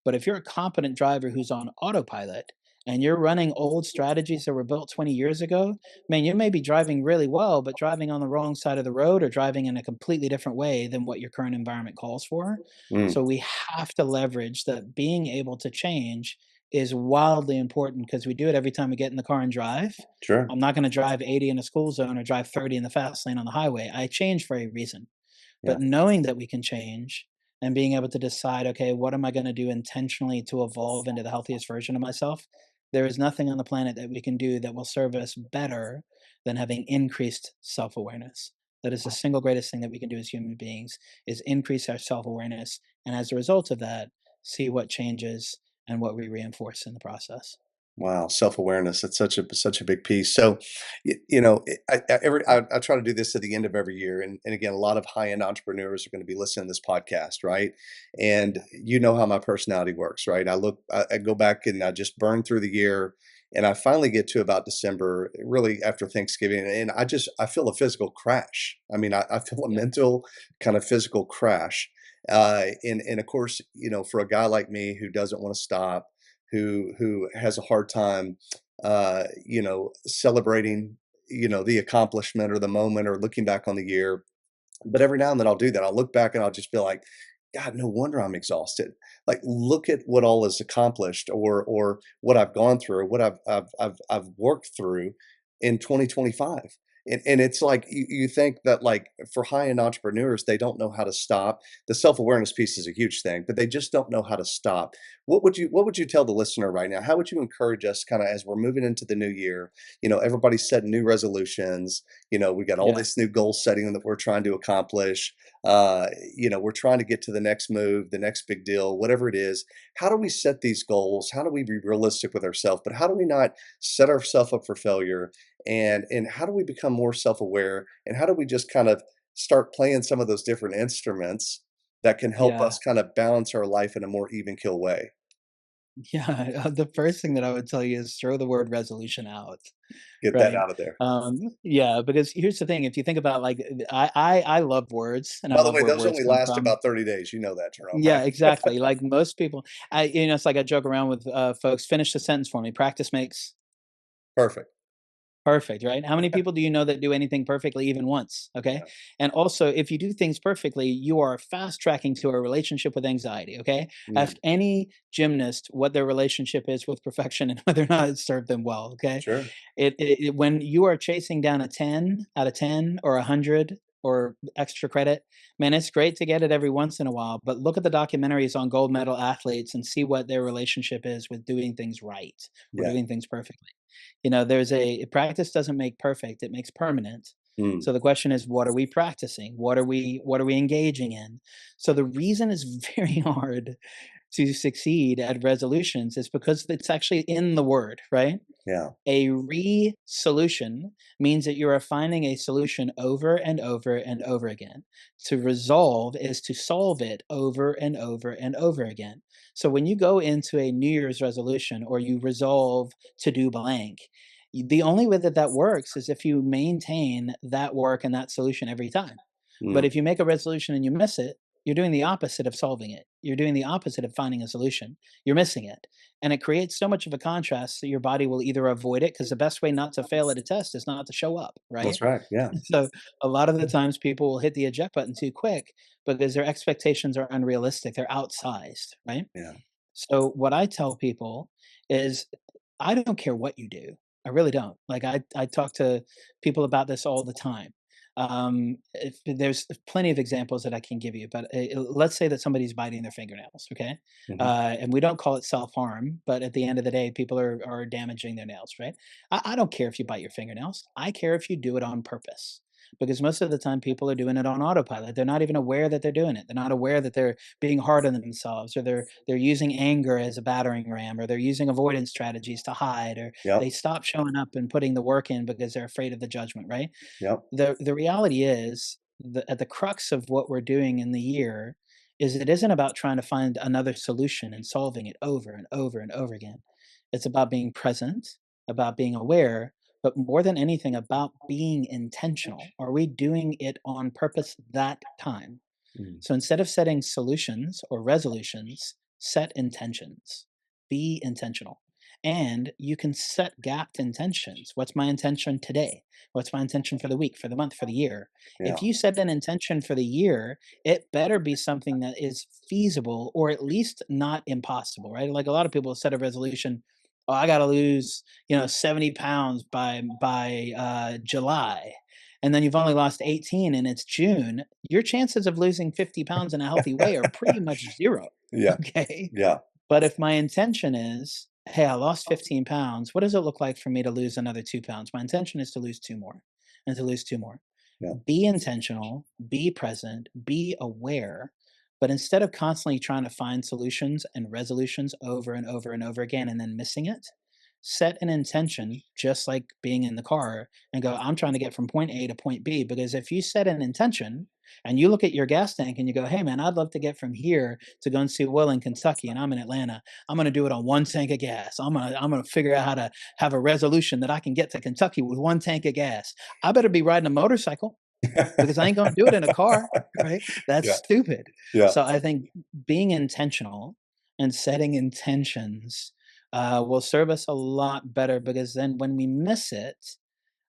But if you're a competent driver who's on autopilot and you're running old strategies that were built 20 years ago, man, you may be driving really well, but driving on the wrong side of the road or driving in a completely different way than what your current environment calls for. Mm, So we have to leverage that being able to change is wildly important because we do it every time we get in the car and drive. sure. I'm not going to drive 80 in a school zone or drive 30 in the fast lane on the highway. I change for a reason. Yeah. But knowing that we can change and being able to decide, okay, what am I going to do intentionally to evolve into the healthiest version of myself? There is nothing on the planet that we can do that will serve us better than having increased self-awareness. That is the single greatest thing that we can do as human beings is increase our self-awareness. And as a result of that, see what changes and what we reinforce in the process. Wow, self-awareness. That's such a big piece. So, I try to do this at the end of every year, and again, a lot of high-end entrepreneurs are going to be listening to this podcast, right? And you know how my personality works, right? I go back and I just burn through the year, and I finally get to about December, really after Thanksgiving, and I feel a physical crash. I mean, I feel a Yeah. mental kind of physical crash, and of course, for a guy like me who doesn't want to stop, who has a hard time, celebrating, the accomplishment or the moment or looking back on the year. But every now and then I'll do that. I'll look back and I'll just be like, God, no wonder I'm exhausted. Like, look at what all is accomplished, or what I've gone through, or what I've worked through in 2025. And it's like you think that, like, for high end entrepreneurs, they don't know how to stop. The self awareness piece is a huge thing, but they just don't know how to stop. What would you tell the listener right now? How would you encourage us, kind of, as we're moving into the new year? Everybody's setting new resolutions. We got all Yeah. this new goal setting that we're trying to accomplish. We're trying to get to the next move, the next big deal, whatever it is. How do we set these goals? How do we be realistic with ourselves? But how do we not set ourselves up for failure? And how do we become more self-aware? And how do we just kind of start playing some of those different instruments that can help Yeah. us kind of balance our life in a more even kill way? Yeah. The first thing that I would tell you is throw the word resolution out. Get that Right. out of there. Yeah, because here's the thing, if you think about like I love words and I By the love way, where those words only come last from. about 30 days. You know that, Jerome, Yeah, right? exactly. Like most people, it's like I joke around with folks, finish the sentence for me. Practice makes Perfect. perfect, right? How many people do you know that do anything perfectly even once? Okay. Yeah. And also, if you do things perfectly, you are fast tracking to a relationship with anxiety. Okay. Ask Mm, any gymnast what their relationship is with perfection and whether or not it served them well. Okay. sure. When you are chasing down a 10 out of 10 or 100 or extra credit, man, it's great to get it every once in a while. But look at the documentaries on gold medal athletes and see what their relationship is with doing things right or Yeah. doing things perfectly. There's a practice doesn't make perfect, it makes permanent. Mm, So the question is, what are we practicing? What are we engaging in? So the reason it's very hard to succeed at resolutions is because it's actually in the word, right? yeah. A re-solution means that you are finding a solution over and over and over again. To resolve is to solve it over and over and over again. So when you go into a New Year's resolution or you resolve to do blank, the only way that that works is if you maintain that work and that solution every time. But Mm, if you make a resolution and you miss it, you're doing the opposite of solving it. You're doing the opposite of finding a solution. You're missing it. And it creates so much of a contrast that your body will either avoid it because the best way not to fail at a test is not to show up, right? that's right. Yeah. So a lot of the times people will hit the eject button too quick because their expectations are unrealistic. They're outsized, right? Yeah. So what I tell people is I don't care what you do. I really don't. Like I talk to people about this all the time. If there's plenty of examples that I can give you, but let's say that somebody's biting their fingernails, okay? Hmm. And we don't call it self harm, but at the end of the day, people are damaging their nails, right? I don't care if you bite your fingernails. I care if you do it on purpose. because most of the time people are doing it on autopilot. They're not even aware that they're doing it. They're not aware that they're being hard on themselves, or they're using anger as a battering ram, or they're using avoidance strategies to hide, or they Yep. stop showing up and putting the work in because they're afraid of the judgment, right? Yep. The reality is, at the crux of what we're doing in the year is, it isn't about trying to find another solution and solving it over and over and over again. It's about being present, about being aware, but more than anything, about being intentional. Are we doing it on purpose that time? Mm. So instead of setting solutions or resolutions, set intentions. Be intentional. And you can set gapped intentions. What's my intention today? What's my intention for the week, for the month, for the year? Yeah. If you set an intention for the year, it better be something that is feasible, or at least not impossible, right? Like, a lot of people set a resolution, oh, I got to lose, 70 pounds by July. And then you've only lost 18 and it's June. Your chances of losing 50 pounds in a healthy way are pretty much zero. Yeah. Okay. Yeah. But if my intention is, hey, I lost 15 pounds, what does it look like for me to lose another 2 pounds? My intention is to lose two more, and to lose two more. Yeah. Be intentional, be present, be aware. But instead of constantly trying to find solutions and resolutions over and over and over again and then missing it, set an intention, just like being in the car, and go, I'm trying to get from point A to point B. Because if you set an intention and you look at your gas tank and you go, hey man, I'd love to get from here to go and see Will in Kentucky, and I'm in Atlanta, I'm going to do it on one tank of gas. I'm going to figure out how to have a resolution that I can get to Kentucky with one tank of gas. I better be riding a motorcycle, because I ain't going to do it in a car, right? That's Yeah. stupid. Yeah. So I think being intentional and setting intentions will serve us a lot better, because then when we miss it,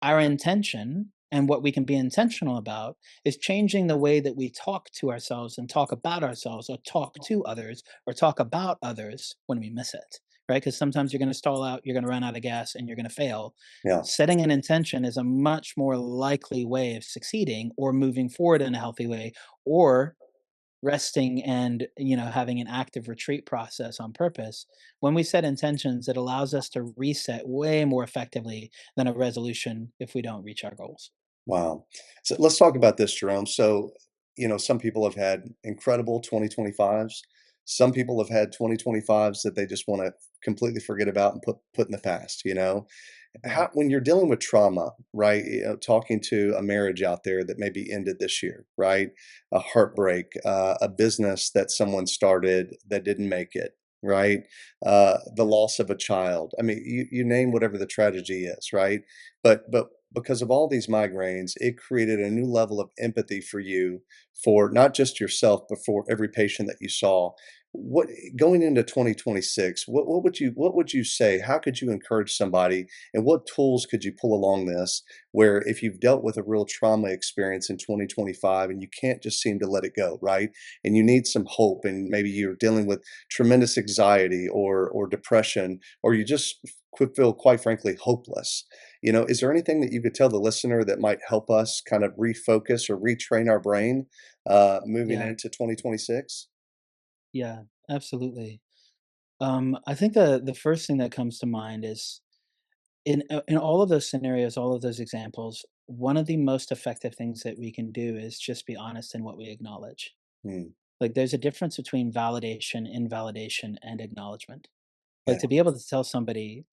our intention and what we can be intentional about is changing the way that we talk to ourselves and talk about ourselves, or talk to others, or talk about others when we miss it, right? Because sometimes you're going to stall out, you're going to run out of gas, and you're going to fail. Yeah. Setting an intention is a much more likely way of succeeding or moving forward in a healthy way, or resting and having an active retreat process on purpose. When we set intentions, it allows us to reset way more effectively than a resolution if we don't reach our goals. Wow. So let's talk about this, Jerome. So, some people have had incredible 2025s. Some people have had 2025s that they just want to completely forget about and put in the past. Right. When you're dealing with trauma, right? Talking to a marriage out there that maybe ended this year, right? A heartbreak, a business that someone started that didn't make it, right? The loss of a child. I mean, you name whatever the tragedy is, right? But because of all these migraines, it created a new level of empathy for you, for not just yourself, but for every patient that you saw. What Going into 2026, what would you say? How could you encourage somebody, and what tools could you pull along this, where if you've dealt with a real trauma experience in 2025 and you can't just seem to let it go, right? And you need some hope, and maybe you're dealing with tremendous anxiety or depression, or you just could feel, quite frankly, hopeless. Is there anything that you could tell the listener that might help us kind of refocus or retrain our brain moving Yeah. into 2026? Yeah, absolutely. I think the first thing that comes to mind is, in all of those scenarios, all of those examples, one of the most effective things that we can do is just be honest in what we acknowledge. Mm, Like, there's a difference between validation, invalidation, and acknowledgement. Like, yeah, to be able to tell somebody,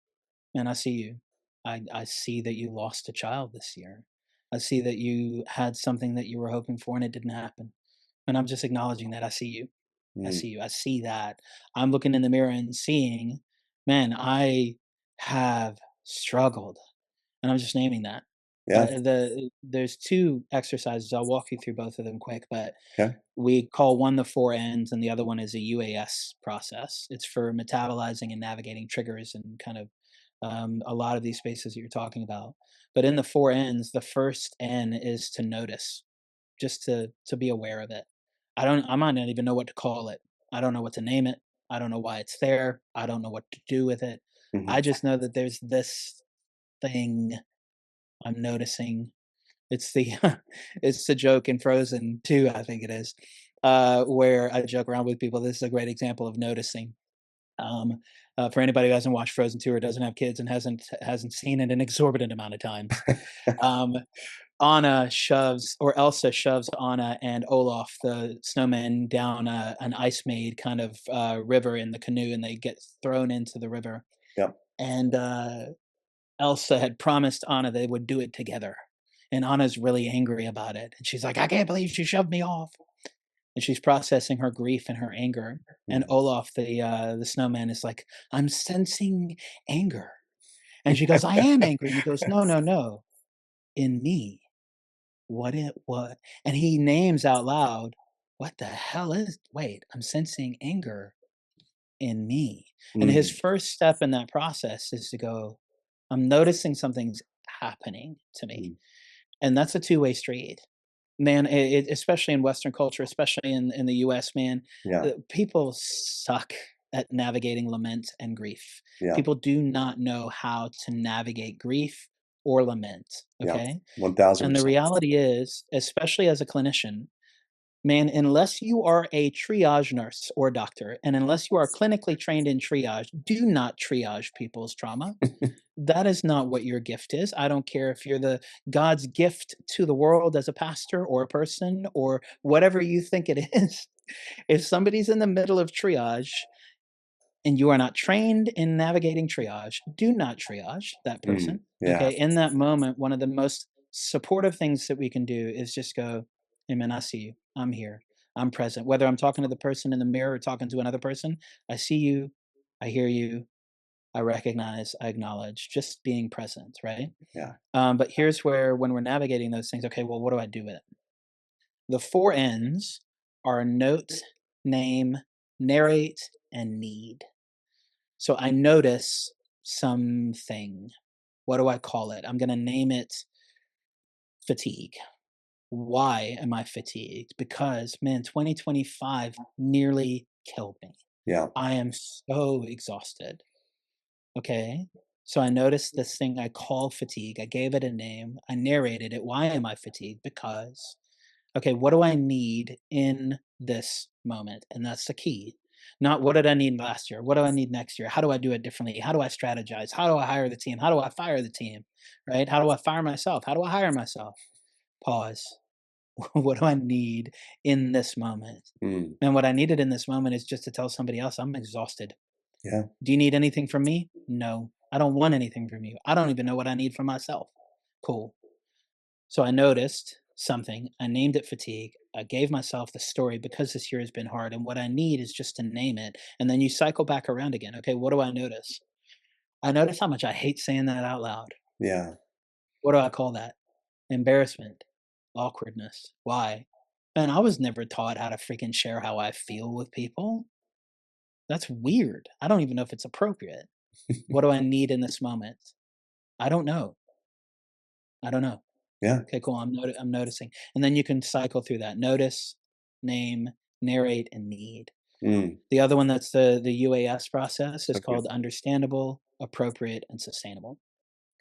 man, I see you. I see that you lost a child this year. I see that you had something that you were hoping for and it didn't happen. And I'm just acknowledging that. I see you. I mm, see you. I see that. I'm looking in the mirror and seeing, man, I have struggled. And I'm just naming that. yeah, There's two exercises. I'll walk you through both of them quick, but okay, we call one the four N's and the other one is a UAS process. It's for metabolizing and navigating triggers and kind of a lot of these spaces that you're talking about. But in the four N's, the first N is to notice, just to be aware of it. I might not even know what to call it. I don't know what to name it. I don't know why it's there. I don't know what to do with it. hmm, I just know that there's this thing I'm noticing. It's the it's the joke in Frozen 2, I think it is, where I joke around with people. This is a great example of noticing. Um, for anybody who hasn't watched Frozen 2 or doesn't have kids and hasn't seen it an exorbitant amount of times, um, Elsa shoves Anna and Olaf, the snowman, down an ice-made kind of river in the canoe, and they get thrown into the river. Yep. And Elsa had promised Anna they would do it together. And Anna's really angry about it. And she's like, I can't believe she shoved me off. And she's processing her grief and her anger. And Olaf, the snowman, is like, I'm sensing anger. And she goes, I am angry. And he goes, no, no, no. In me. What? And he names out loud, what the hell wait, I'm sensing anger in me. And his first step in that process is to go, I'm noticing something's happening to me. And that's a two-way street. Man, especially in Western culture, especially in the US, man, people suck at navigating lament and grief. Yeah. People do not know how to navigate grief or lament. Okay. Yeah. 1000%. And the reality is, especially as a clinician, man, unless you are a triage nurse or doctor, and unless you are clinically trained in triage, do not triage people's trauma. That is not what your gift is. I don't care if you're the God's gift to the world as a pastor or a person or whatever you think it is. If somebody's in the middle of triage and you are not trained in navigating triage, do not triage that person. Okay. In that moment, one of the most supportive things that we can do is just go, hey man, I see you. I'm here. I'm present. Whether I'm talking to the person in the mirror or talking to another person, I see you. I hear you. I recognize, I acknowledge, just being present, right? Yeah. But here's where, when we're navigating those things, okay, well, what do I do with it? The 4 N's are note, name, narrate, and need. So I notice something. What do I call it? I'm going to name it fatigue. Why am I fatigued? Because, man, 2025 nearly killed me. Yeah. I am so exhausted. Okay. So I noticed this thing I call fatigue. I gave it a name. I narrated it. Why am I fatigued? Because, okay, what do I need in this moment? And that's the key. Not what did I need last year? What do I need next year? How do I do it differently? How do I strategize? How do I hire the team? How do I fire the team? Right? How do I fire myself? How do I hire myself? Pause. What do I need in this moment? And what I needed in this moment is just to tell somebody else I'm exhausted. Yeah. Do you need anything from me? No, I don't want anything from you. I don't even know what I need from myself. Cool. So I noticed something. I named it fatigue. I gave myself the story because this year has been hard. And what I need is just to name it. And then you cycle back around again. Okay, what do I notice? I notice how much I hate saying that out loud. Yeah. What do I call that? Embarrassment, awkwardness. Why? Man, I was never taught how to freaking share how I feel with people. That's weird. I don't even know if it's appropriate. What do I need in this moment? I don't know. I don't know. Yeah. Okay, cool. I'm noticing. And then you can cycle through that. Notice, name, narrate, and need. The other one that's the UAS process is called understandable, appropriate, and sustainable.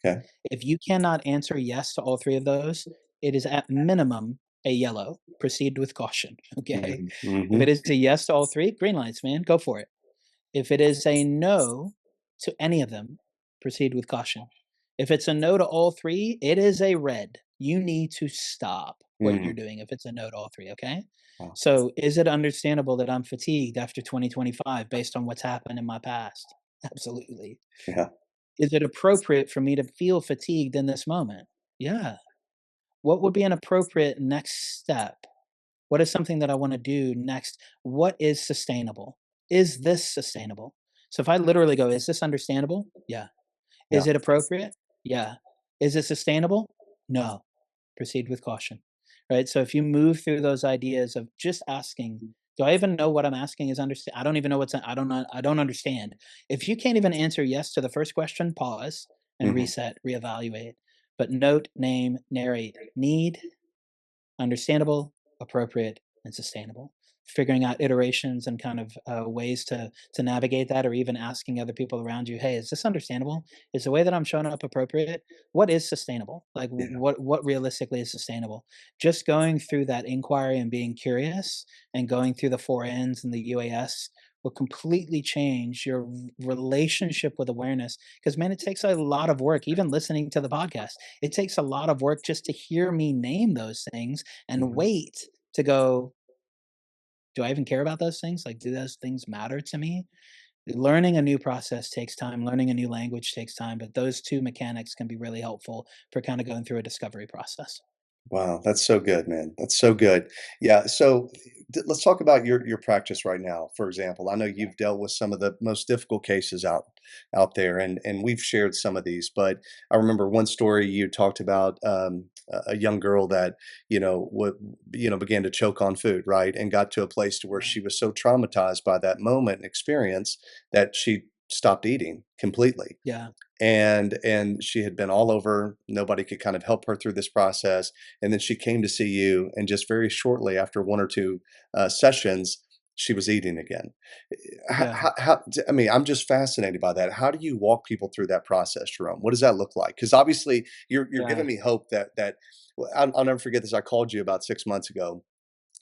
Okay. If you cannot answer yes to all 3 of those, it is at minimum a yellow. Proceed with caution. Okay. If it is a yes to all 3, green lights, man, go for it. If it is a no to any of them, proceed with caution. If it's a no to all 3, it is a red. You need to stop what you're doing if it's a no to all 3, okay? Wow. So is it understandable that I'm fatigued after 2025 based on what's happened in my past? Absolutely. Yeah. Is it appropriate for me to feel fatigued in this moment? Yeah. What would be an appropriate next step? What is something that I want to do next? What is sustainable? Is this sustainable? So if I literally go, is this understandable? Yeah. Is it appropriate? Yeah. Is it sustainable? No. Proceed with caution. Right? So if you move through those ideas of just asking, do I even know what I'm asking is understand? I don't even know I don't understand. If you can't even answer yes to the first question, pause and reset, reevaluate. But note, name, narrate, need, understandable, appropriate, and sustainable. Figuring out iterations and kind of ways to navigate that, or even asking other people around you, hey, is this understandable? Is the way that I'm showing up appropriate? What is sustainable? Like Yeah. what realistically is sustainable? Just going through that inquiry and being curious and going through the 4 N's and the UAS will completely change your relationship with awareness. Because, man, it takes a lot of work, even listening to the podcast. It takes a lot of work just to hear me name those things and Mhm. wait to go, do I even care about those things? Like, do those things matter to me? Learning a new process takes time. Learning a new language takes time. But those two mechanics can be really helpful for kind of going through a discovery process. Wow, that's so good, man. That's so good. Yeah. So let's talk about your practice right now. For example, I know you've dealt with some of the most difficult cases out there, and we've shared some of these. But I remember one story you talked about a young girl that began to choke on food, right, and got to a place to where Yeah. she was so traumatized by that moment and experience that she stopped eating completely, Yeah. and she had been all over. Nobody could kind of help her through this process, and then she came to see you, and just very shortly after one or two sessions, she was eating again. Yeah. I mean, I'm just fascinated by that. How do you walk people through that process, Jerome? What does that look like? Because obviously you're Yeah. giving me hope that well, I'll never forget this. I called you about 6 months ago,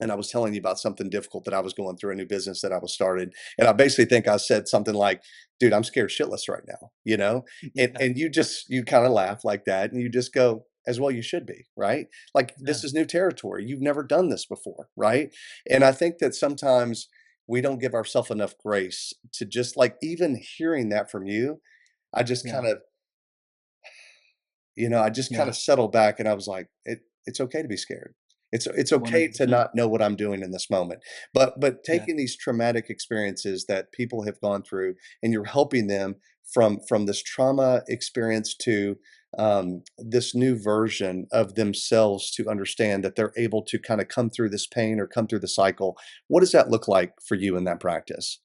and I was telling you about something difficult that I was going through, a new business that I was started. And I basically think I said something like, dude, I'm scared shitless right now, you know? And Yeah. and you kind of laugh like that, and you just go, as well you should be, right? Like, Yeah. this is new territory. You've never done this before, right? And I think that sometimes we don't give ourselves enough grace to just, like, even hearing that from you, I just Yeah. kind of, I just kind Yeah. of settled back, and I was like, it's okay to be scared. It's okay to 100%. not know what I'm doing in this moment. But Yeah. taking these traumatic experiences that people have gone through, and you're helping them from this trauma experience to this new version of themselves, to understand that they're able to kind of come through this pain or come through the cycle. What does that look like for you in that practice?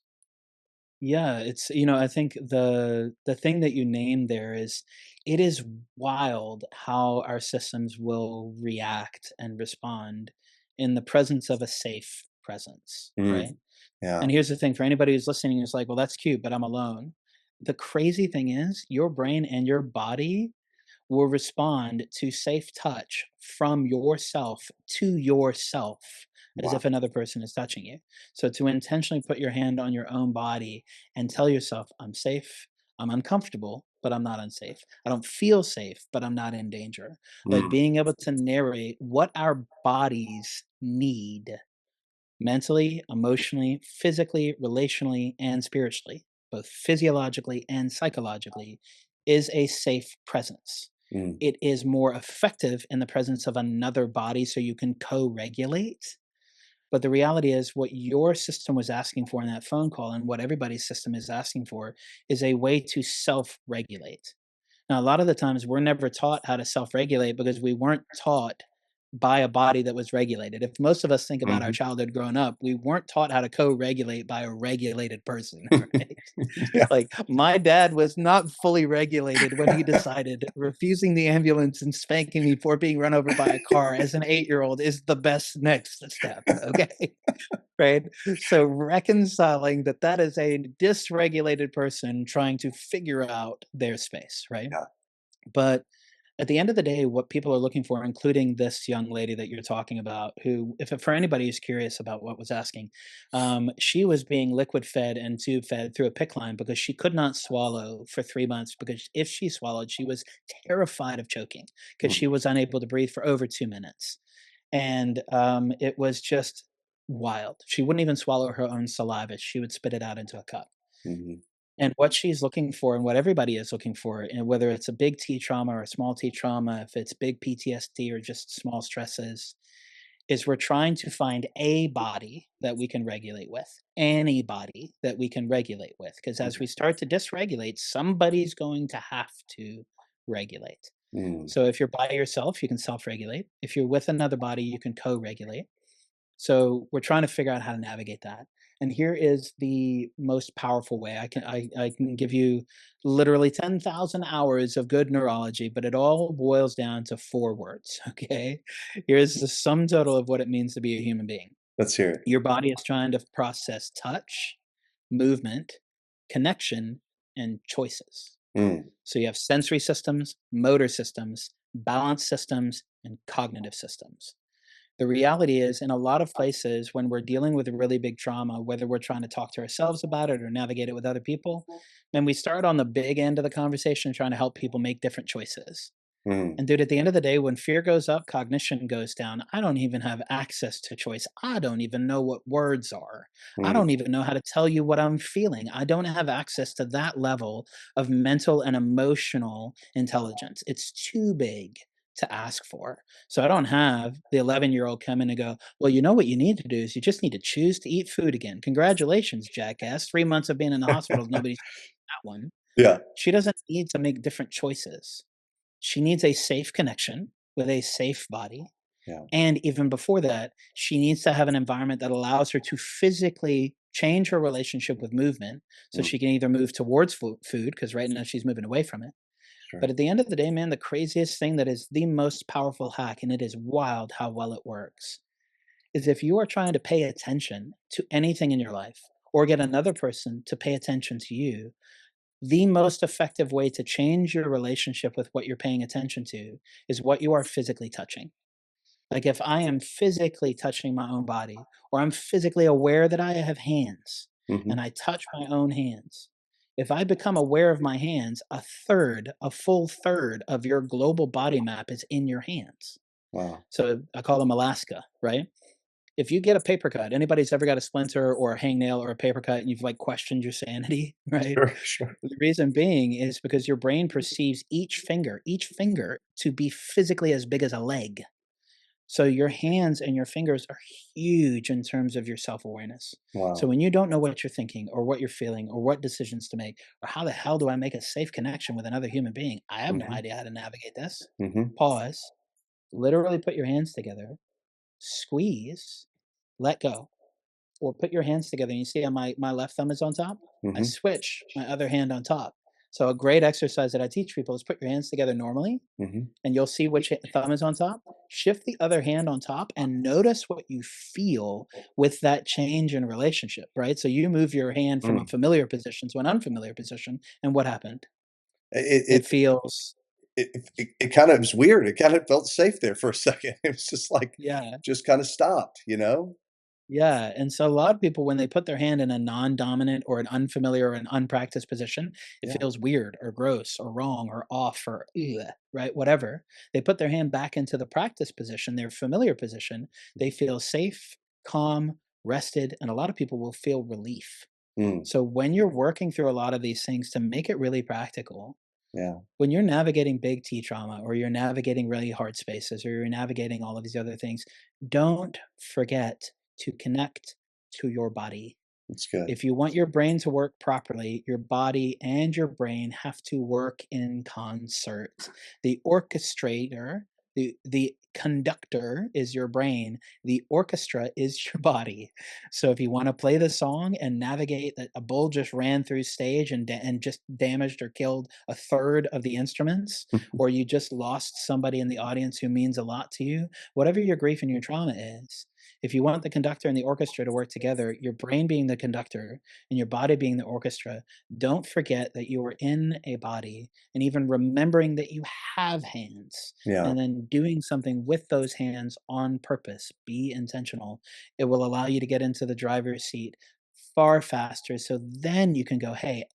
Yeah, it's I think the thing that you named there is, it is wild how our systems will react and respond in the presence of a safe presence, Mm, right? yeah. And here's the thing, for anybody who's listening who's like, "Well, that's cute, but I'm alone." The crazy thing is your brain and your body will respond to safe touch from yourself to yourself as Wow. if another person is touching you. So to intentionally put your hand on your own body and tell yourself, I'm safe, I'm uncomfortable, but I'm not unsafe. I don't feel safe, but I'm not in danger. Like, Mm, being able to narrate what our bodies need mentally, emotionally, physically, relationally, and spiritually, both physiologically and psychologically, is a safe presence. mm, It is more effective in the presence of another body so you can co regulate. But the reality is, what your system was asking for in that phone call, and what everybody's system is asking for, is a way to self regulate. Now, a lot of the times we're never taught how to self regulate because we weren't taught by a body that was regulated. If most of us think about our mhm. childhood growing up, we weren't taught how to co regulate by a regulated person, right? Yeah. Like, my dad was not fully regulated when he decided refusing the ambulance and spanking me for being run over by a car as an 8-year-old is the best next step. Okay. Right. So reconciling that that is a dysregulated person trying to figure out their space. Right. Yeah. But at the end of the day, what people are looking for, including this young lady that you're talking about, who, if for anybody who's curious about what was asking, she was being liquid fed and tube fed through a PICC line because she could not swallow for 3 months. Because if she swallowed, she was terrified of choking because Mm, she was unable to breathe for over 2 minutes. And it was just wild. She wouldn't even swallow her own saliva; she would spit it out into a cup. mhm, And what she's looking for and what everybody is looking for, and whether it's a big T trauma or a small T trauma, if it's big PTSD or just small stresses, is we're trying to find a body that we can regulate with, any body that we can regulate with. Because as we start to dysregulate, somebody's going to have to regulate. mm, So if you're by yourself, you can self regulate. If you're with another body, you can co regulate. So we're trying to figure out how to navigate that. And here is the most powerful way. I can give you literally 10,000 hours of good neurology, but it all boils down to 4 words. Okay. Here's the sum total of what it means to be a human being. let's hear it. Your body is trying to process touch, movement, connection, and choices. Mm, So you have sensory systems, motor systems, balance systems, and cognitive systems. The reality is, in a lot of places, when we're dealing with a really big trauma, whether we're trying to talk to ourselves about it or navigate it with other people, then we start on the big end of the conversation trying to help people make different choices. Mm, And dude, at the end of the day, when fear goes up, cognition goes down. I don't even have access to choice. I don't even know what words are. I mm, don't even know how to tell you what I'm feeling. I don't have access to that level of mental and emotional intelligence. It's too big to ask for. So I don't have the 11-year-old come in and go, well, you know what you need to do is you just need to choose to eat food again. Congratulations, jackass. 3 months of being in the hospital, nobody's that one. yeah, She doesn't need to make different choices. She needs a safe connection with a safe body. yeah. And even before that, she needs to have an environment that allows her to physically change her relationship with movement so Mm, she can either move towards food, because right now she's moving away from it. sure. But at the end of the day, man, the craziest thing that is the most powerful hack, and it is wild how well it works, is if you are trying to pay attention to anything in your life or get another person to pay attention to you, the most effective way to change your relationship with what you're paying attention to is what you are physically touching. Like if I am physically touching my own body, or I'm physically aware that I have hands Hmm. and I touch my own hands, if I become aware of my hands, a full third of your global body map is in your hands. Wow. So I call them Alaska, right? If you get a paper cut, anybody's ever got a splinter or a hangnail or a paper cut and you've like questioned your sanity, right? Sure, sure. The reason being is because your brain perceives each finger to be physically as big as a leg. So your hands and your fingers are huge in terms of your self-awareness. So Wow. when you don't know what you're thinking or what you're feeling or what decisions to make or how the hell do I make a safe connection with another human being, I have no Hmm. idea how to navigate this. Hmm. Pause, literally put your hands together, squeeze, let go, or put your hands together and you see how my left thumb is on top? I Hmm. switch my other hand on top. So a great exercise that I teach people is put your hands together normally Hmm. and you'll see which thumb is on top. Shift the other hand on top and notice what you feel with that change in relationship, right? So you move your hand from a Mm. familiar position to an unfamiliar position, and what happened? It, It it feels, it kind of was weird. It kind of felt safe there for a second. It was just like, yeah, just kind of stopped, you know? yeah. And so a lot of people, when they put their hand in a non-dominant or an unfamiliar or an unpracticed position, it Yeah. feels weird or gross or wrong or off or ugh, right? Whatever. They put their hand back into the practice position, their familiar position. They feel safe, calm, rested, and a lot of people will feel relief. Mm, So when you're working through a lot of these things to make it really practical, yeah. when you're navigating big T trauma or you're navigating really hard spaces or you're navigating all of these other things, don't forget to connect to your body. That's good. If you want your brain to work properly, your body and your brain have to work in concert. The orchestrator, the conductor is your brain, the orchestra is your body. So if you want to play the song and navigate that a bull just ran through stage and just damaged or killed a third of the instruments, or you just lost somebody in the audience who means a lot to you, whatever your grief and your trauma is, if you want the conductor and the orchestra to work together, your brain being the conductor and your body being the orchestra, don't forget that you are in a body and even remembering that you have hands Yeah. and then doing something with those hands on purpose. Be intentional. It will allow you to get into the driver's seat far faster. So then you can go, hey,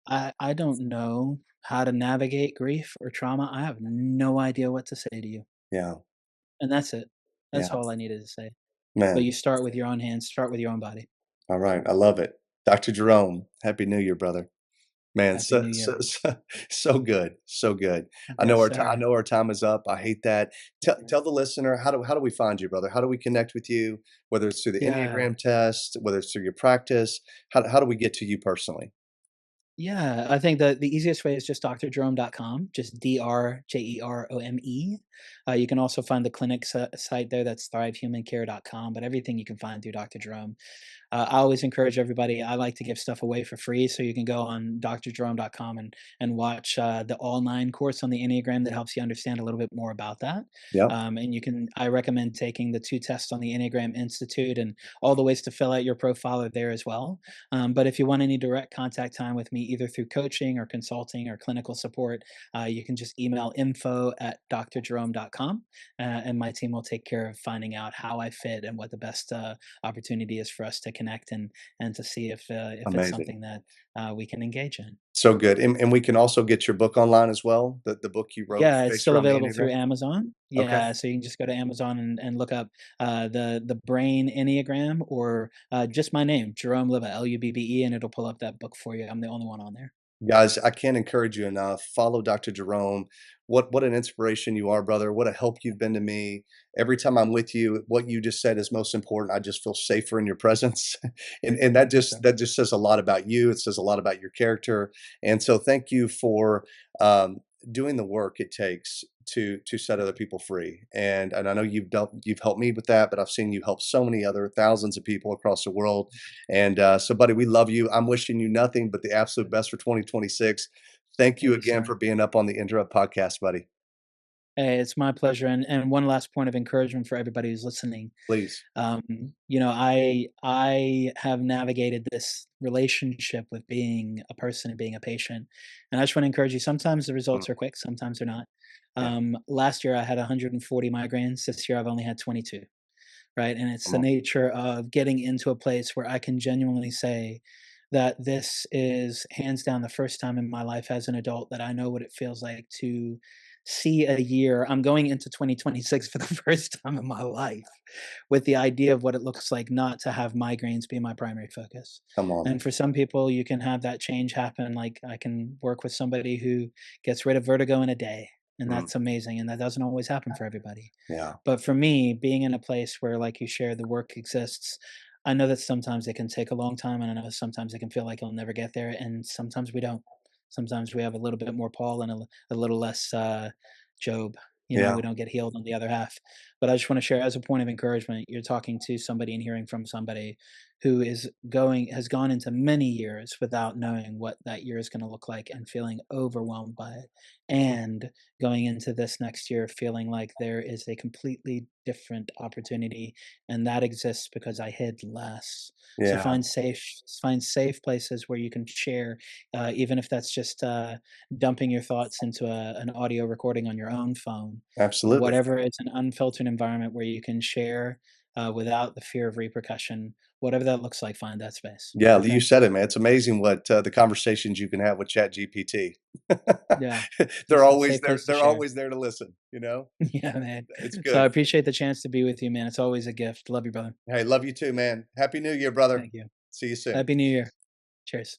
I don't know how to navigate grief or trauma. I have no idea what to say to you. Yeah. And that's it. That's Yeah. all I needed to say. But Man. you start with your own hands, start with your own body. All right. I love it. Dr. Jerome, Happy New Year, brother. Man, Happy New Year. so good, so good. Yes, I sir. know our time is up. I hate that. Yeah. Tell the listener, how do we find you, brother? How do we connect with you? Whether it's through the Yeah. Enneagram test, whether it's through your practice, how do we get to you personally? Yeah, I think the easiest way is just drjerome.com, just DRJEROME. You can also find the clinic site there, that's thrivehumancare.com, but everything you can find through Dr. Jerome. I always encourage everybody. I like to give stuff away for free, so you can go on drjerome.com and watch the all 9 course on the Enneagram that helps you understand a little bit more about that. Yep. And I recommend taking the 2 tests on the Enneagram Institute, and all the ways to fill out your profile are there as well. But if you want any direct contact time with me, either through coaching or consulting or clinical support, you can just email info@drjerome.com, and my team will take care of finding out how I fit and what the best opportunity is for us to connect and to see if it's Amazing. something that we can engage in. So good. And we can also get your book online as well, the book you wrote Yeah, it's based still around the available through Enneagram? Amazon. Okay. Yeah, so you can just go to Amazon and look up the Brain Enneagram, or just my name, Jerome Lubbe, Lubbe, and it'll pull up that book for you. I'm the only one on there. Guys, I can't encourage you enough. Follow Dr. Jerome. What an inspiration you are, brother. What a help you've been to me. Every time I'm with you, what you just said is most important. I just feel safer in your presence. And that just says a lot about you. It says a lot about your character. And so thank you for doing the work it takes to set other people free. And I know you've helped me with that, but I've seen you help so many other thousands of people across the world. And so, buddy, we love you. I'm wishing you nothing but the absolute best for 2026. Thank you Thank you, again sir. for being up on the EnterUp podcast, buddy. Hey, it's my pleasure. And one last point of encouragement for everybody who's listening. Please. Um, I have navigated this relationship with being a person and being a patient, and I just want to encourage you. Sometimes the Mm, results are quick, sometimes they're not. yeah, Last year I had 140 migraines. This year I've only had 22. Right, and it's come the on. nature of getting into a place where I can genuinely say that this is hands down the first time in my life as an adult that I know what it feels like to see a year. I'm going into 2026 for the first time in my life with the idea of what it looks like not to have migraines be my primary focus. Come on. And for some people, you can have that change happen. Like, I can work with somebody who gets rid of vertigo in a day, and Mm, that's amazing. And that doesn't always happen for everybody. yeah, But for me, being in a place where, like you shared, the work exists, I know that sometimes it can take a long time, and I know sometimes it can feel like you'll never get there, and sometimes we don't. Sometimes we have a little bit more Paul and a little less Job. yeah, We don't get healed on the other half. But I just want to share as a point of encouragement. You're talking to somebody and hearing from somebody who has gone into many years without knowing what that year is going to look like and feeling overwhelmed by it, and going into this next year feeling like there is a completely different opportunity, and that exists because I hid less. So yeah, find safe places where you can share, even if that's just dumping your thoughts into an audio recording on your own phone. absolutely. Whatever, it's an unfiltered environment where you can share without the fear of repercussion. Whatever that looks like, find that space. Yeah, you Okay. said it, man. It's amazing what the conversations you can have with Chat GPT. Yeah. They're Just a always safe there. place to They're share. always there to listen. Yeah, man. It's So I good. appreciate the chance to be with you, man. It's always a gift. Love you, brother. Hey, love you too, man. Happy New Year, brother. Thank you. See you soon. Happy New Year. Cheers.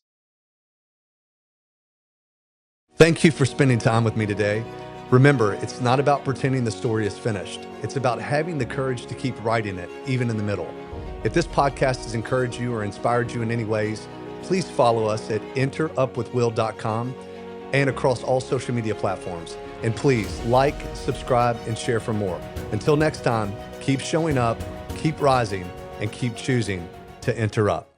Thank you for spending time with me today. Remember, it's not about pretending the story is finished. It's about having the courage to keep writing it, even in the middle. If this podcast has encouraged you or inspired you in any ways, please follow us at enterupwithwill.com and across all social media platforms. And please like, subscribe, and share for more. Until next time, keep showing up, keep rising, and keep choosing to enter up.